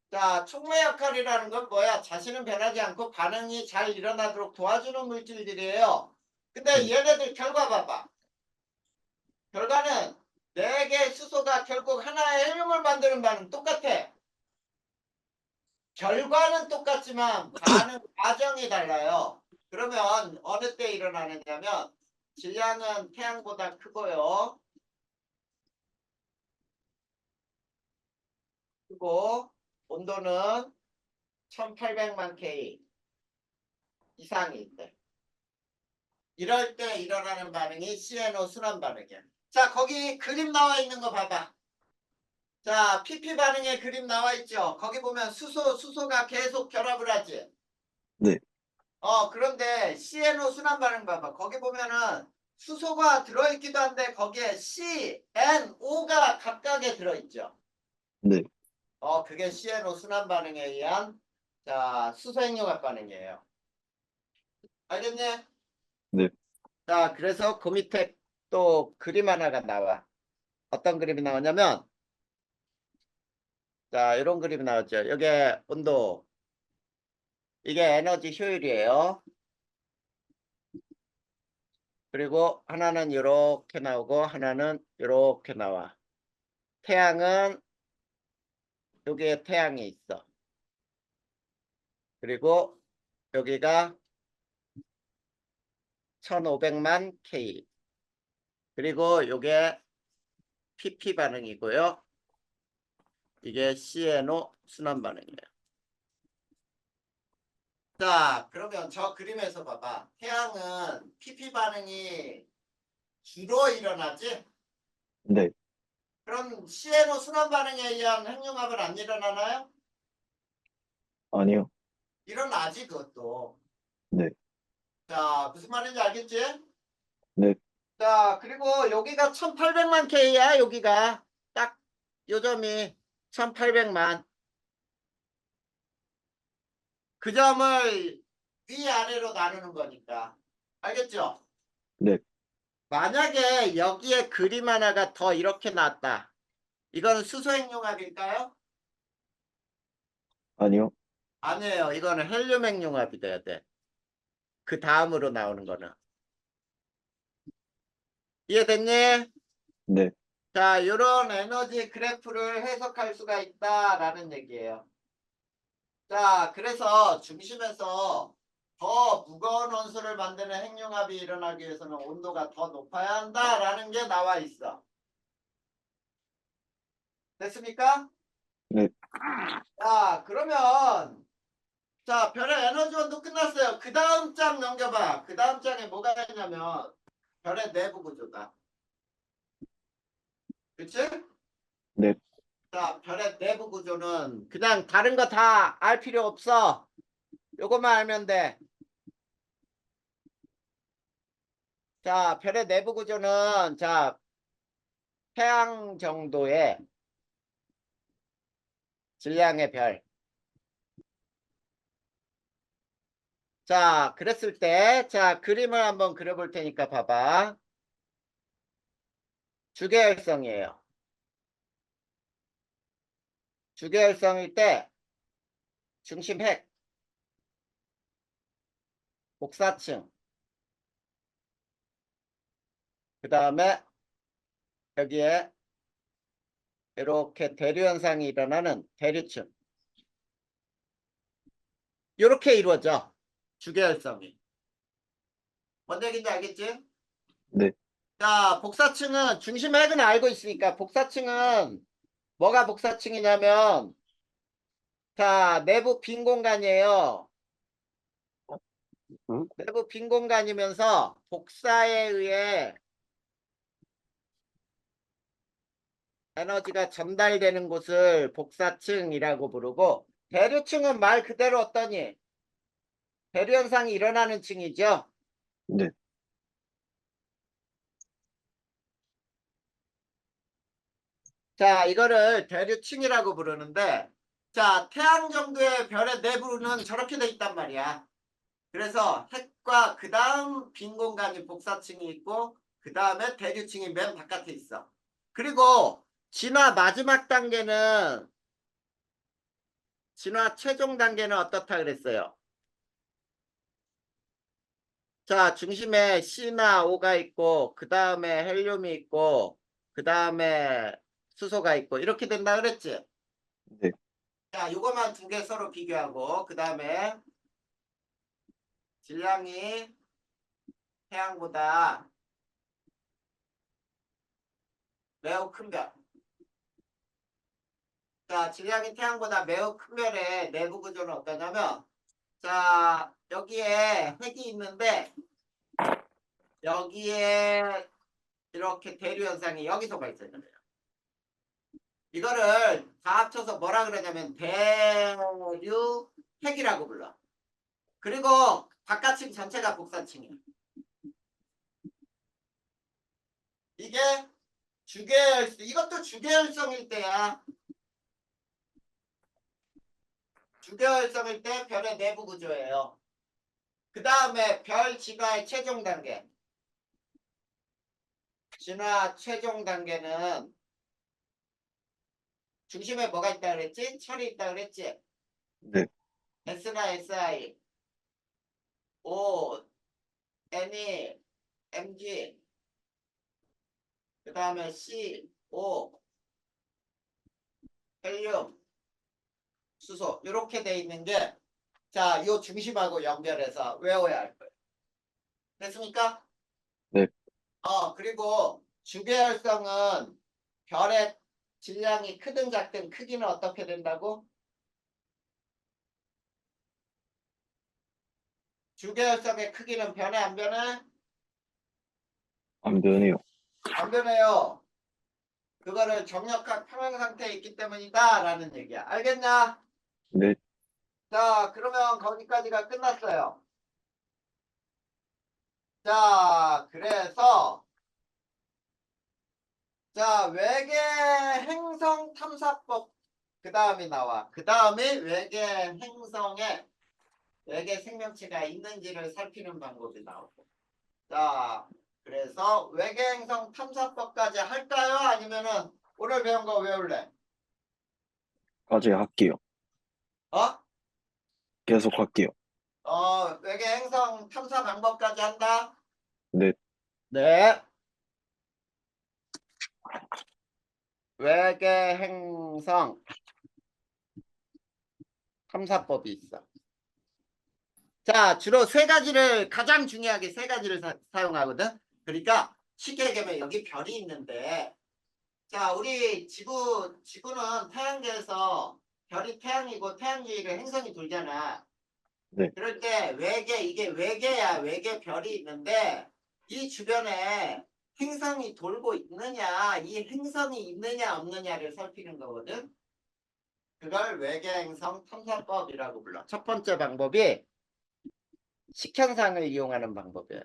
S1: 자, 촉매 역할이라는 건 뭐야? 자신은 변하지 않고 반응이 잘 일어나도록 도와주는 물질들이에요. 근데 얘네들 결과 봐봐. 결과는 4개 수소가 결국 하나의 헬륨을 만드는 반응 똑같아. 결과는 똑같지만 반응 과정이 달라요. 그러면 어느 때 일어나느냐면 질량은 태양보다 크고요. 크고 온도는 1800만 K 이상일 때. 이럴 때 일어나는 반응이 CNO 순환 반응이야. 자, 거기 그림 나와 있는 거 봐봐. 자, PP 반응에 그림 나와 있죠. 거기 보면 수소가 계속 결합을 하지.
S2: 네.
S1: 그런데 CNO 순환 반응 봐봐. 거기 보면은 수소가 들어있기도 한데 거기에 CNO가 각각에 들어있죠.
S2: 네.
S1: 그게 CNO 순환 반응에 의한 자, 수소 핵융합 반응이에요. 알겠니?
S2: 네.
S1: 자, 그래서 그 밑에 또 그림 하나가 나와. 어떤 그림이 나오냐면 자, 이런 그림이 나왔죠. 여기에 온도, 이게 에너지 효율이에요. 그리고 하나는 이렇게 나오고 하나는 이렇게 나와. 태양은 여기에 태양이 있어. 그리고 여기가 1500만 K. 그리고 요게 PP 반응이고요. 이게 CNO 순환 반응이에요. 자, 그러면 저 그림에서 봐봐. 태양은 PP 반응이 주로 일어나지?
S2: 네.
S1: 그럼 CNO 순환 반응에 의한 핵융합은 안 일어나나요?
S2: 아니요.
S1: 일어나지 그것도.
S2: 네.
S1: 자, 무슨 말인지 알겠지?
S2: 네.
S1: 자, 그리고 여기가 1800만 K야. 여기가 딱 요점이 1800만. 그 점을 위아래로 나누는 거니까. 알겠죠?
S2: 네.
S1: 만약에 여기에 그림 하나가 더 이렇게 나왔다. 이거는 수소핵융합일까요?
S2: 아니요.
S1: 아니에요. 이거는 헬륨핵융합이 돼야 돼. 그 다음으로 나오는 거는. 이해됐니?
S2: 네.
S1: 자, 이런 에너지 그래프를 해석할 수가 있다라는 얘기예요. 자, 그래서 중심에서 더 무거운 원소를 만드는 핵융합이 일어나기 위해서는 온도가 더 높아야 한다라는 게 나와 있어. 됐습니까?
S2: 네.
S1: 자, 그러면 자, 별의 에너지 원도 끝났어요. 그 다음 장 넘겨봐. 그 다음 장에 뭐가 있냐면 별의 내부 구조다. 그치?
S2: 네.
S1: 자, 별의 내부 구조는 그냥 다른 거 다 알 필요 없어. 요것만 알면 돼. 자, 별의 내부 구조는 자, 태양 정도의 질량의 별. 자, 그랬을 때, 자, 그림을 한번 그려볼 테니까 봐봐. 주계열성이에요. 주계열성일 때, 중심 핵, 복사층, 그 다음에 여기에 이렇게 대류현상이 일어나는 대류층. 이렇게 이루어져. 주계열성이. 뭔 얘기인지 알겠지?
S2: 네.
S1: 자, 복사층은 중심 핵은 알고 있으니까 복사층은 뭐가 복사층이냐면 자, 내부 빈 공간이에요.
S2: 응?
S1: 내부 빈 공간이면서 복사에 의해 에너지가 전달되는 곳을 복사층이라고 부르고, 대류층은 말 그대로 어떠니? 대류 현상이 일어나는 층이죠.
S2: 네.
S1: 자, 이거를 대류층이라고 부르는데, 자, 태양 정도의 별의 내부는 저렇게 돼 있단 말이야. 그래서 핵과 그 다음 빈 공간이 복사층이 있고, 그 다음에 대류층이 맨 바깥에 있어. 그리고 마지막 단계는, 진화 최종 단계는 어떻다 그랬어요? 자, 중심에 C나 O가 있고, 그 다음에 헬륨이 있고, 그 다음에 수소가 있고, 이렇게 된다 그랬지?
S2: 네.
S1: 자, 요거만 두 개 서로 비교하고, 그 다음에 질량이 태양보다 매우 큰 별. 자, 질량이 태양보다 매우 큰 별의 내부 구조는 어떠냐면, 자, 여기에 핵이 있는데, 여기에 이렇게 대류 현상이 여기서 발생을 해요. 이거를 다 합쳐서 뭐라 그러냐면 대류 핵이라고 불러. 그리고 바깥층 전체가 복사층이야. 이게 주계열성, 이것도 주계열성일 때야. 주계열성일 때 별의 내부 구조예요. 그 다음에 별 진화의 최종 단계. 진화 최종 단계는 중심에 뭐가 있다 그랬지? 철이 있다 그랬지?
S2: 네.
S1: S나 SI, O, N이, Mg, 그 다음에 C, O, 헬륨, 수소 이렇게 돼 있는 게, 자, 이 중심하고 연결해서 외워야 할 거예요. 됐습니까?
S2: 네.
S1: 그리고 주계열성은 별의 질량이 크든 작든 크기는 어떻게 된다고? 주계열성의 크기는 변해 안 변해?
S2: 안 변해요.
S1: 안 변해요. 그거를 정력학 평행 상태에 있기 때문이다 라는 얘기야. 알겠냐?
S2: 네.
S1: 자, 그러면 거기까지가 끝났어요. 자, 그래서 자, 외계 행성 탐사법 그 다음이 나와. 그 다음이 외계 행성에 외계 생명체가 있는지를 살피는 방법이 나오고. 자, 그래서 외계 행성 탐사법까지 할까요? 아니면은 오늘 배운 거 외울래?
S2: 까지 할게요.
S1: 어?
S2: 계속 할게요.
S1: 외계 행성 탐사 방법까지 한다?
S2: 네.
S1: 네. 외계 행성 탐사법이 있어. 자, 주로 세 가지를, 가장 중요하게 세 가지를 사용하거든. 그러니까 쉽게 얘기하면 여기 별이 있는데, 자, 우리 지구는 태양계에서 별이 태양이고 태양 주위를 행성이 돌잖아.
S2: 네.
S1: 그럴 때 이게 외계야. 외계 별이 있는데 이 주변에 행성이 돌고 있느냐, 이 행성이 있느냐 없느냐를 살피는 거거든. 그걸 외계 행성 탐사법이라고 불러. 첫 번째 방법이 식현상을 이용하는 방법이에요.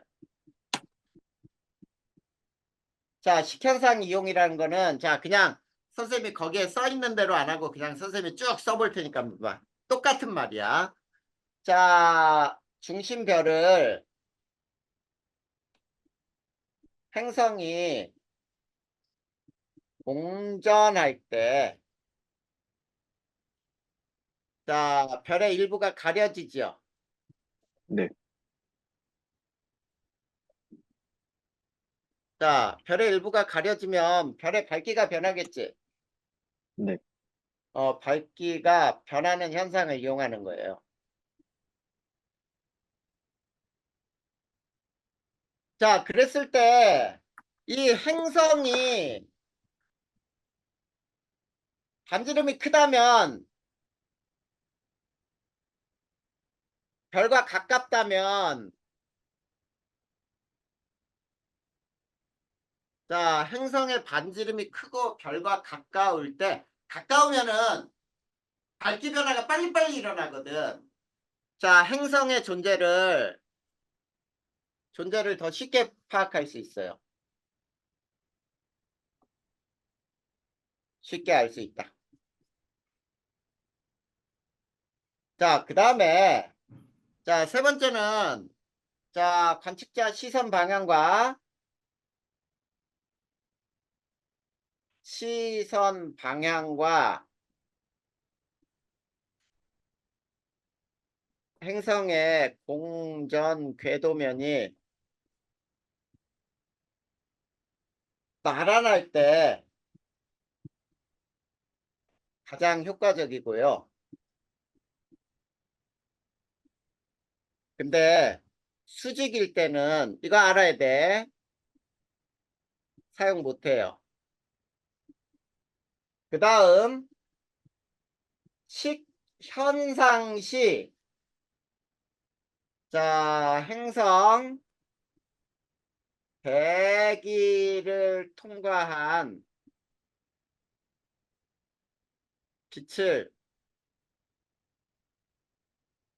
S1: 자, 식현상 이용이라는 거는, 자, 그냥 선생님이 거기에 써 있는 대로 안 하고 그냥 선생님이 쭉 써볼 테니까 봐. 똑같은 말이야. 자, 중심별을 행성이 공전할 때, 자, 별의 일부가 가려지죠.
S2: 네.
S1: 자, 별의 일부가 가려지면 별의 밝기가 변하겠지.
S2: 네.
S1: 밝기가 변하는 현상을 이용하는 거예요. 자, 그랬을 때 이 행성이 반지름이 크다면 별과 가깝다면 자, 행성의 반지름이 크고 별과 가까울 때 가까우면은 밝기 변화가 빨리빨리 일어나거든. 자, 행성의 존재를 더 쉽게 파악할 수 있어요. 쉽게 알 수 있다. 자, 그 다음에 자, 세 번째는 자, 관측자 시선 방향과 행성의 공전 궤도면이 나란할 때 가장 효과적이고요. 근데 수직일 때는 이거 알아야 돼. 사용 못해요. 그 다음 현상시 자, 행성 대기를 통과한 빛을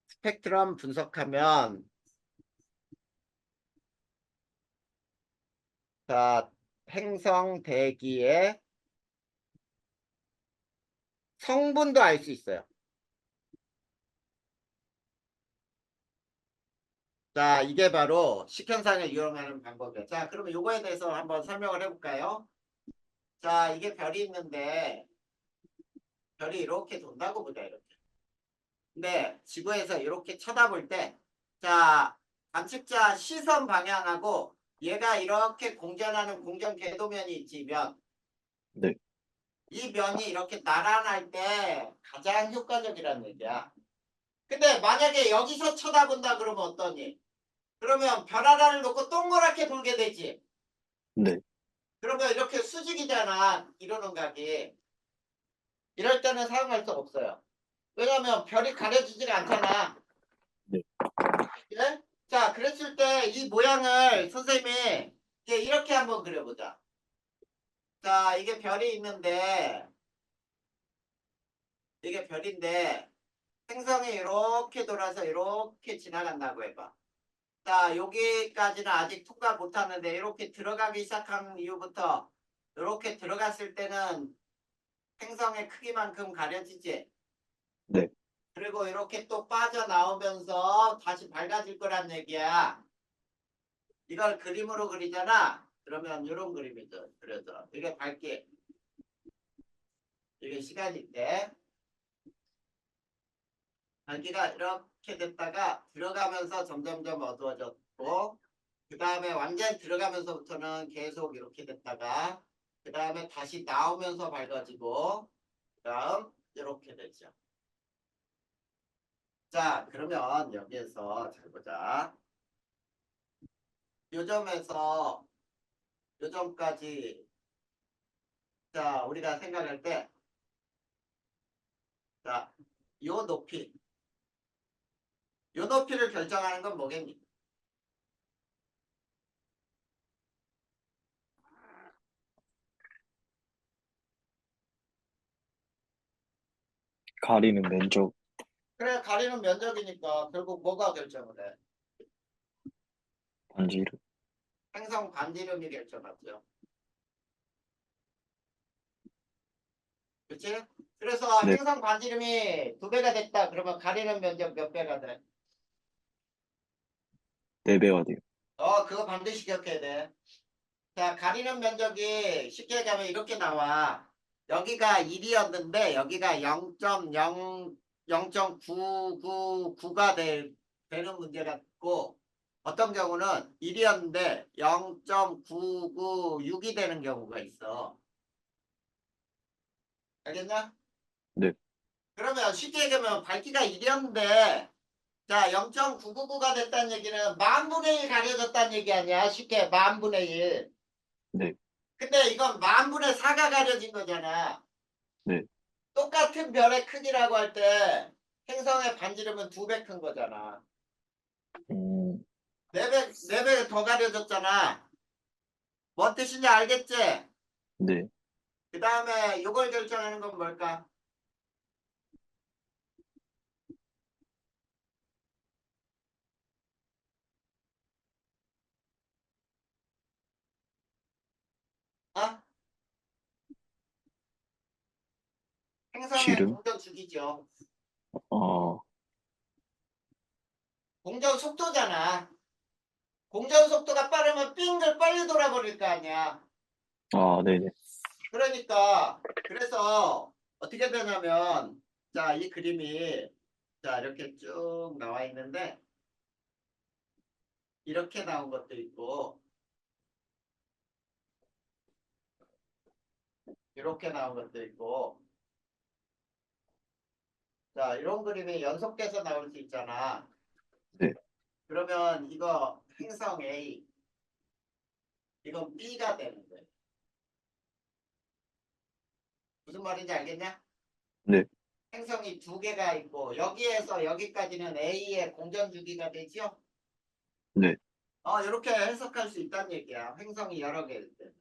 S1: 스펙트럼 분석하면 자, 행성 대기의 성분도 알 수 있어요. 자, 이게 바로 식현상을 이용하는 방법이에요. 자, 그러면 이거에 대해서 한번 설명을 해볼까요? 자, 이게 별이 있는데 별이 이렇게 돈다고 보자, 이렇게. 근데 지구에서 이렇게 쳐다볼 때, 자, 관측자 시선 방향하고 얘가 이렇게 공전하는 공전 궤도면이 있지, 면.
S2: 네,
S1: 이 면이 이렇게 나란할 때 가장 효과적이라는 얘기야. 근데 만약에 여기서 쳐다본다 그러면 어떠니? 그러면 별 하나를 놓고 동그랗게 돌게 되지.
S2: 네,
S1: 그러면 이렇게 수직이잖아. 이러는 각이. 이럴 때는 사용할 수 없어요. 왜냐면 별이 가려지지가 않잖아.
S2: 네,
S1: 그래? 자, 그랬을 때 이 모양을 선생님이 이렇게 한번 그려보자. 자, 이게 별이 있는데 이게 별인데 행성이 이렇게 돌아서 이렇게 지나간다고 해봐. 자, 여기까지는 아직 통과 못하는데 이렇게 들어가기 시작한 이후부터 이렇게 들어갔을 때는 행성의 크기만큼 가려지지.
S2: 네,
S1: 그리고 이렇게 또 빠져나오면서 다시 밝아질 거란 얘기야. 이걸 그림으로 그리잖아. 그러면 이런 그림이죠. 그래서 이게 밝기, 이게 시간인데 밝기가 이렇게 됐다가 들어가면서 점점점 어두워졌고 그 다음에 완전 들어가면서부터는 계속 이렇게 됐다가 그 다음에 다시 나오면서 밝아지고 그 다음 이렇게 되죠. 자, 그러면 여기에서 잘 보자. 요점에서 요점까지 자, 우리가 생각할 때 자, 요 높이 요 높이를 결정하는 건 뭐겠니?
S2: 가리는 면적,
S1: 그래, 가리는 면적이니까 결국 뭐가 결정을 해?
S2: 반지름,
S1: 행성 반지름이 결정하죠. 그치? 그래서
S2: 네,
S1: 행성 반지름이 2배가 됐다. 그러면 가리는 면적 몇 배가 돼?
S2: 4배가 돼요.
S1: 그거 반드시 기억해야 돼. 자, 가리는 면적이 쉽게 얘기하면 이렇게 나와. 여기가 1이었는데 여기가 0.999가 되는 문제가 있고 어떤 경우는 1이었는데 0.996이 되는 경우가 있어. 알겠냐?
S2: 네,
S1: 그러면 쉽게 얘기하면 밝기가 1이었는데 자 0.999가 됐다는 얘기는 만분의 1 가려졌다는 얘기 아니야. 쉽게 만분의 1.
S2: 네,
S1: 근데 이건 만분의 4가 가려진 거잖아.
S2: 네,
S1: 똑같은 별의 크기라고 할 때 행성의 반지름은 2배 큰 거잖아.
S2: 음,
S1: 4배 더 가려졌잖아. 뭔 뜻인지 알겠지?
S2: 네.
S1: 그 다음에 이걸 결정하는 건 뭘까? 어? 행성의
S2: 지름?
S1: 공전 주기죠.
S2: 어,
S1: 공전 속도잖아. 공전 속도가 빠르면 빙글 빨리 돌아버릴 거 아니야.
S2: 아, 네네.
S1: 그러니까 그래서 어떻게 되냐면 자, 이 그림이 자, 이렇게 쭉 나와 있는데 이렇게 나온 것도 있고 이렇게 나온 것도 있고 자, 이런 그림이 연속돼서 나올 수 있잖아.
S2: 네.
S1: 그러면 이거 행성 A 이건 B가 되는 거예요. 무슨 말인지 알겠냐?
S2: 네.
S1: 행성이 2개가 있고 여기에서 여기까지는 A의 공전 주기가 되죠.
S2: 네.
S1: 이렇게 해석할 수 있다는 얘기야. 행성이 여러 개일 때.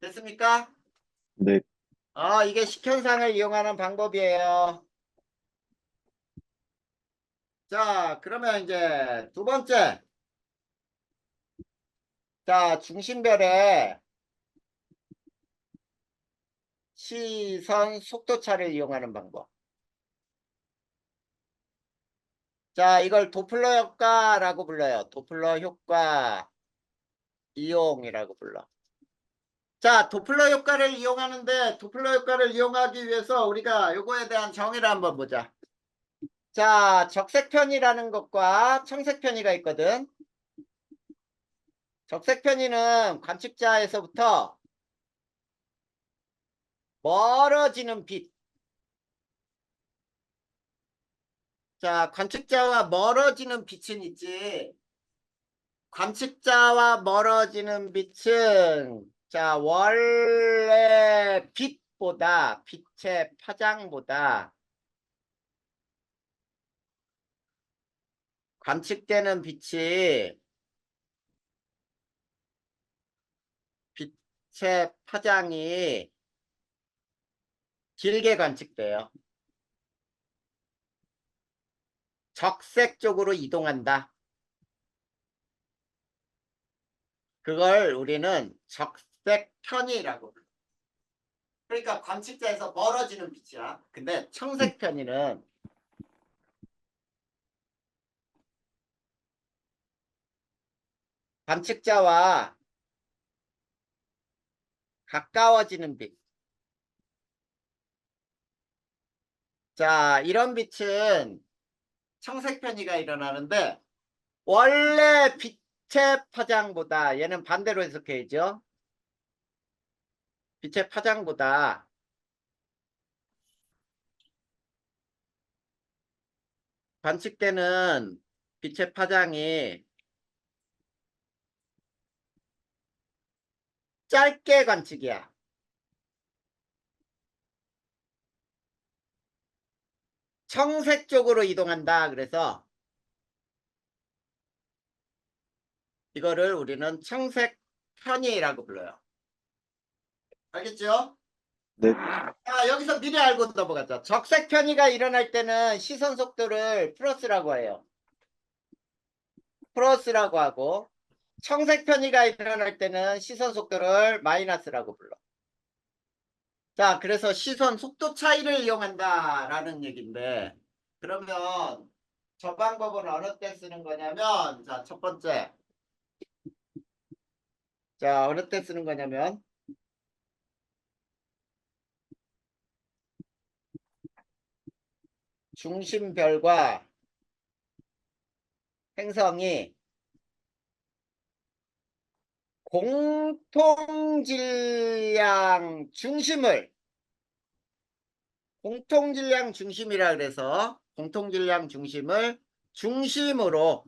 S1: 됐습니까?
S2: 네.
S1: 이게 식현상을 이용하는 방법이에요. 자, 그러면 이제 두 번째. 자, 중심별의 시선 속도차를 이용하는 방법. 자, 이걸 도플러 효과라고 불러요. 도플러 효과 이용이라고 불러. 자, 도플러 효과를 이용하는데 도플러 효과를 이용하기 위해서 우리가 요거에 대한 정의를 한번 보자. 자, 적색편이라는 것과 청색편이가 있거든. 적색편이는 관측자에서부터 멀어지는 빛. 자, 관측자와 멀어지는 빛은 있지. 관측자와 멀어지는 빛은 자, 원래 빛보다 빛의 파장보다 관측되는 빛이 빛의 파장이 길게 관측돼요. 적색 쪽으로 이동한다. 그걸 우리는 적색 편이라고 불러. 그러니까 관측자에서 멀어지는 빛이야. 근데 청색 편이는 관측자와 가까워지는 빛. 자, 이런 빛은 청색 편이가 일어나는데 원래 빛의 파장보다 얘는 반대로 해석해야죠. 빛의 파장보다 관측되는 빛의 파장이 짧게 관측이야. 청색 쪽으로 이동한다. 그래서 이거를 우리는 청색 편이라고 불러요. 알겠죠?
S2: 네.
S1: 자, 여기서 미리 알고 넘어가자. 적색 편이가 일어날 때는 시선 속도를 플러스라고 해요. 플러스라고 하고 청색 편이가 일어날 때는 시선 속도를 마이너스라고 불러. 자, 그래서 시선 속도 차이를 이용한다라는 얘기인데 그러면 저 방법은 어느 때 쓰는 거냐면 자, 첫 번째. 자, 어느 때 쓰는 거냐면 중심별과 행성이 공통질량 중심이라 그래서 공통질량 중심을 중심으로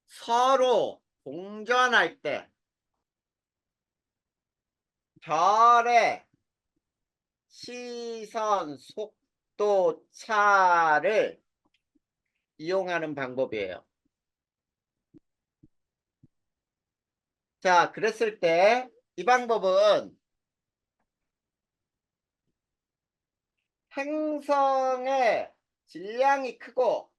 S1: 서로 공전할 때 별의 시선 속도 차를 이용하는 방법이에요. 자, 그랬을 때 이 방법은 행성의 질량이 크고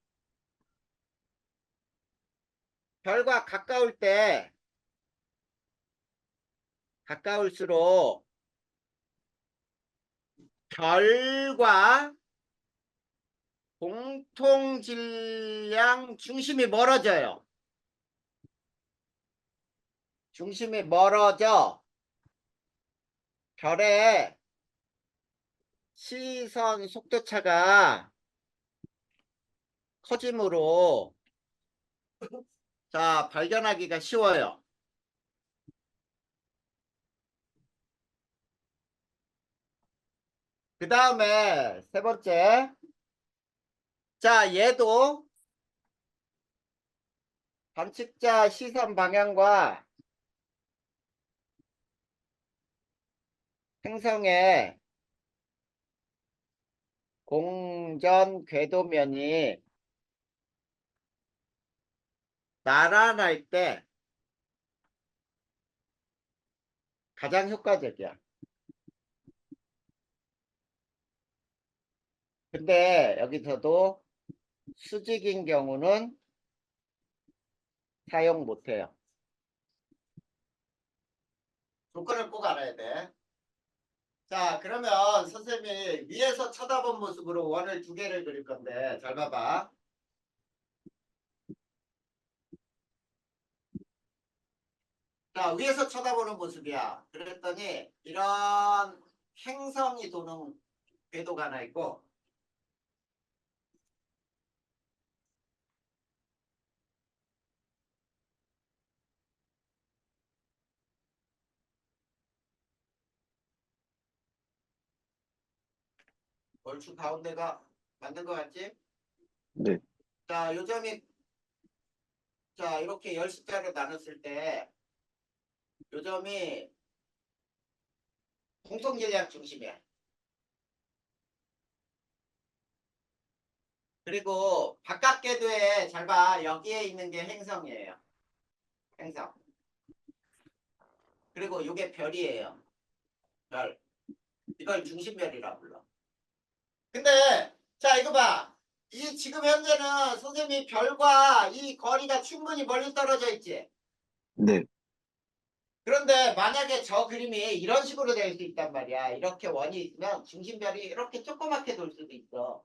S1: 별과 가까울 때 가까울수록 별과 공통 질량 중심이 멀어져요. 중심이 멀어져 별의 시선 속도차가 커지므로 자, 발견하기가 쉬워요. 그 다음에 세 번째. 자, 얘도 관측자 시선 방향과 행성의 공전 궤도면이 나란할 때 가장 효과적이야. 근데 여기서도 수직인 경우는 사용 못해요. 조건을 꼭 알아야 돼. 자, 그러면 선생님이 위에서 쳐다본 모습으로 원을 두 개를 그릴 건데 잘 봐봐. 자, 위에서 쳐다보는 모습이야. 그랬더니 이런 행성이 도는 궤도가 하나 있고 얼추 가운데가 맞는 것 같지?
S2: 네,
S1: 자, 요점이 자 이렇게 10숫자로 나눴을 때 요점이 공통질량 중심이야. 그리고 바깥 궤도에 잘 봐. 여기에 있는 게 행성이에요. 행성. 그리고 이게 별이에요. 별. 이걸 중심별이라 불러. 근데 자 이거 봐. 이 지금 현재는 선생님이 별과 이 거리가 충분히 멀리 떨어져 있지.
S2: 네,
S1: 그런데 만약에 저 그림이 이런 식으로 될 수 있단 말이야. 이렇게 원이 있으면 중심별이 이렇게 조그맣게 돌 수도 있어.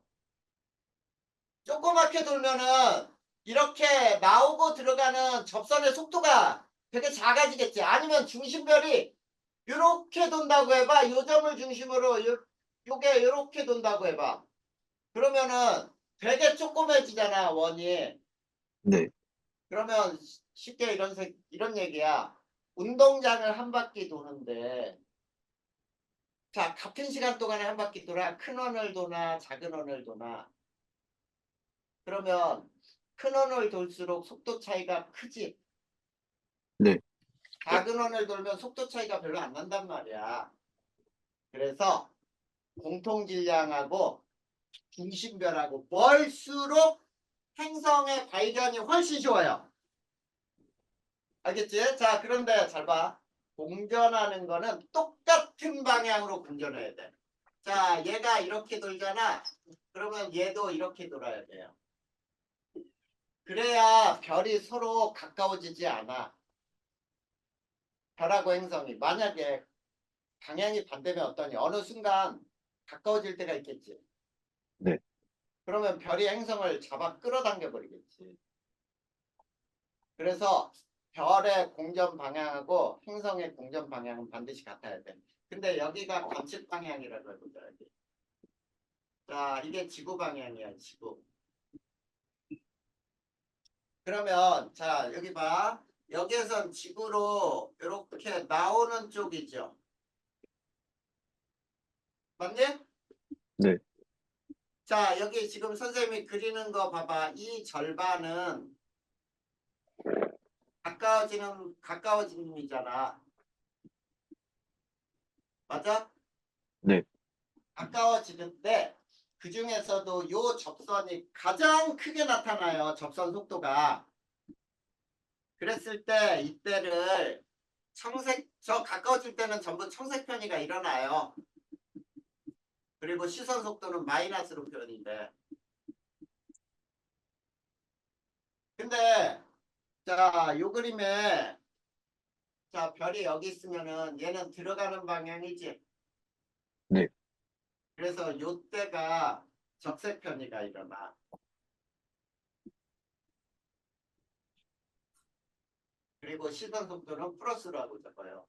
S1: 조그맣게 돌면은 이렇게 나오고 들어가는 접선의 속도가 되게 작아지겠지. 아니면 중심별이 이렇게 돈다고 해봐. 요 점을 중심으로 요게 이렇게 돈다고 해봐. 그러면은 되게 조그매지잖아, 원이.
S2: 네,
S1: 그러면 쉽게 이런 얘기야. 운동장을 한 바퀴 도는데 자, 같은 시간 동안에 한 바퀴 돌아 큰 원을 도나 작은 원을 도나 그러면 큰 원을 돌수록 속도 차이가 크지.
S2: 네,
S1: 작은 원을 돌면 속도 차이가 별로 안 난단 말이야. 그래서 공통질량하고 중심별하고 멀수록 행성의 발견이 훨씬 쉬워요. 알겠지? 자, 그런데 잘 봐. 공전하는 거는 똑같은 방향으로 공전해야 돼. 자, 얘가 이렇게 돌잖아. 그러면 얘도 이렇게 돌아야 돼요. 그래야 별이 서로 가까워지지 않아. 별하고 행성이. 만약에 방향이 반대면 어떠니? 어느 순간 가까워질 때가 있겠지.
S2: 네,
S1: 그러면 별이 행성을 잡아 끌어당겨 버리겠지. 그래서 별의 공전 방향하고 행성의 공전 방향은 반드시 같아야 돼. 근데 여기가 관측 방향이라고 해보자. 자, 이게 지구 방향이야, 지구. 그러면 자, 여기 봐. 여기에선 지구로 이렇게 나오는 쪽이죠. 맞니?
S2: 네,
S1: 자, 여기 지금 선생님이 그리는 거 봐봐. 이 절반은 가까워짐이잖아. 맞아?
S2: 네,
S1: 가까워지는데 그 중에서도 요 접선이 가장 크게 나타나요. 접선 속도가. 그랬을 때 이때를 청색, 저 가까워질 때는 전부 청색 편의가 일어나요. 그리고 시선 속도는 마이너스로 표현이 돼. 근데 자, 요 그림에 자, 별이 여기 있으면은 얘는 들어가는 방향이지.
S2: 네.
S1: 그래서 요때가 적색 편의가 일어나. 그리고 시선 속도는 플러스로 하고 적어요.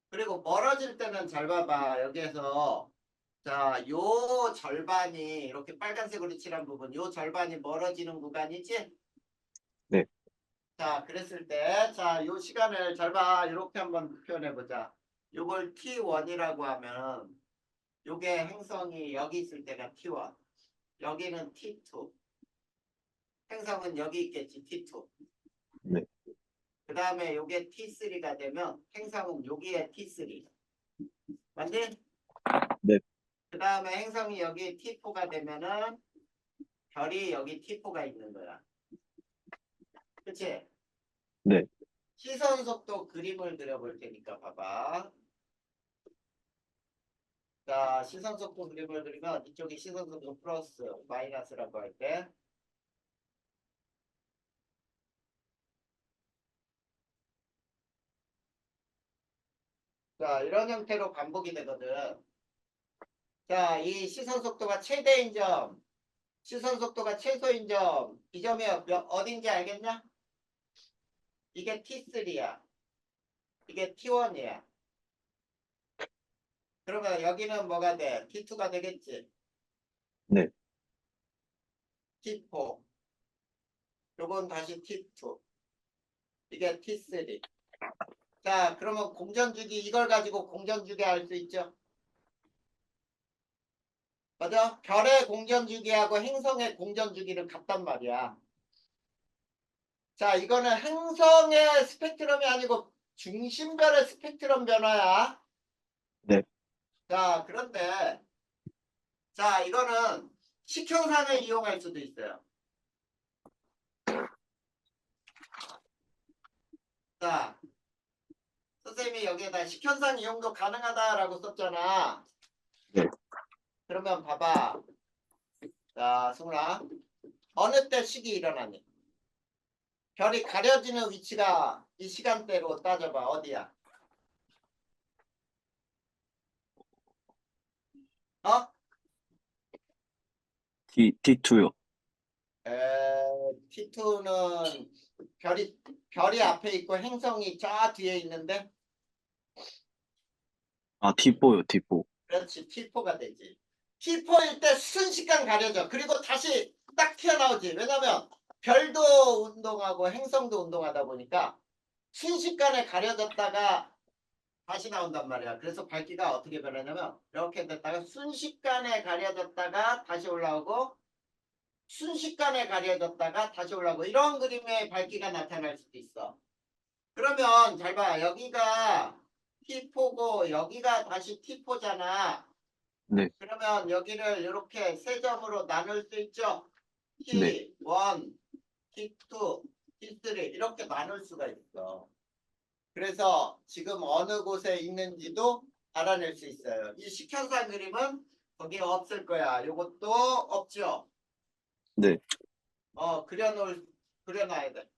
S1: 그리고 멀어질 때는 잘 봐봐. 여기에서 자, 요 절반이 이렇게 빨간색으로 칠한 부분, 요 절반이 멀어지는 구간이지?
S2: 네.
S1: 자, 그랬을 때, 자, 요 시간을 잘 봐. 이렇게 한번 표현해 보자. 요걸 T1이라고 하면, 요게 행성이 여기 있을 때가 T1, 여기는 T2, 행성은 여기 있겠지, T2.
S2: 네.
S1: 그 다음에 요게 T3가 되면 행성은 여기에 T3. 맞니?
S2: 네.
S1: 그 다음에 행성이 여기 T4가 되면은 별이 여기 T4가 있는 거야. 그치?
S2: 네.
S1: 시선 속도 그림을 그려볼 테니까 봐봐. 자, 시선 속도 그림을 그리면 이쪽이 시선 속도 플러스 마이너스라고 할 때. 자, 이런 형태로 반복이 되거든. 자, 이 시선 속도가 최대인 점, 시선 속도가 최소인 점, 이 점이 어딘지 알겠냐? 이게 T3야. 이게 T1이야. 그러면 여기는 뭐가 돼? T2가 되겠지.
S2: 네.
S1: T4. 요건 다시 T2. 이게 T3. 자, 그러면 공전주기 이걸 가지고 공전주기 할 수 있죠. 맞아? 별의 공전주기하고 행성의 공전주기를 같단 말이야. 자, 이거는 행성의 스펙트럼이 아니고 중심별의 스펙트럼 변화야.
S2: 네.
S1: 자, 그런데 자, 이거는 식현상을 이용할 수도 있어요. 자, 선생님이 여기에다 식현상 이용도 가능하다라고 썼잖아.
S2: 네.
S1: 그러면 봐봐. 자, 승훈아. 어느 때 식이 일어나니? 별이 가려지는 위치가 이 시간대로 따져봐. 어디야? 어?
S2: T2요.
S1: T2는 별이 앞에 있고 행성이 저 뒤에 있는데
S2: 아, T4요, T4.
S1: 그렇지 T4가 되지. T4일 때 순식간 가려져. 그리고 다시 딱 튀어나오지. 왜냐면 별도 운동하고 행성도 운동하다 보니까 순식간에 가려졌다가 다시 나온단 말이야. 그래서 밝기가 어떻게 변하냐면 이렇게 됐다가 순식간에 가려졌다가 다시 올라오고 순식간에 가려졌다가 다시 올라오고 이런 그림의 밝기가 나타날 수도 있어. 그러면 잘 봐. 여기가 T4고 여기가 다시 T4잖아.
S2: 네.
S1: 그러면 여기를 이렇게 세 점으로 나눌 수 있죠.
S2: 네.
S1: T1, T2, T3 이렇게 나눌 수가 있어. 그래서 지금 어느 곳에 있는지도 알아낼 수 있어요. 이 식현상 그림은 거기에 없을 거야. 이것도 없죠.
S2: 네.
S1: 그려놔야 돼.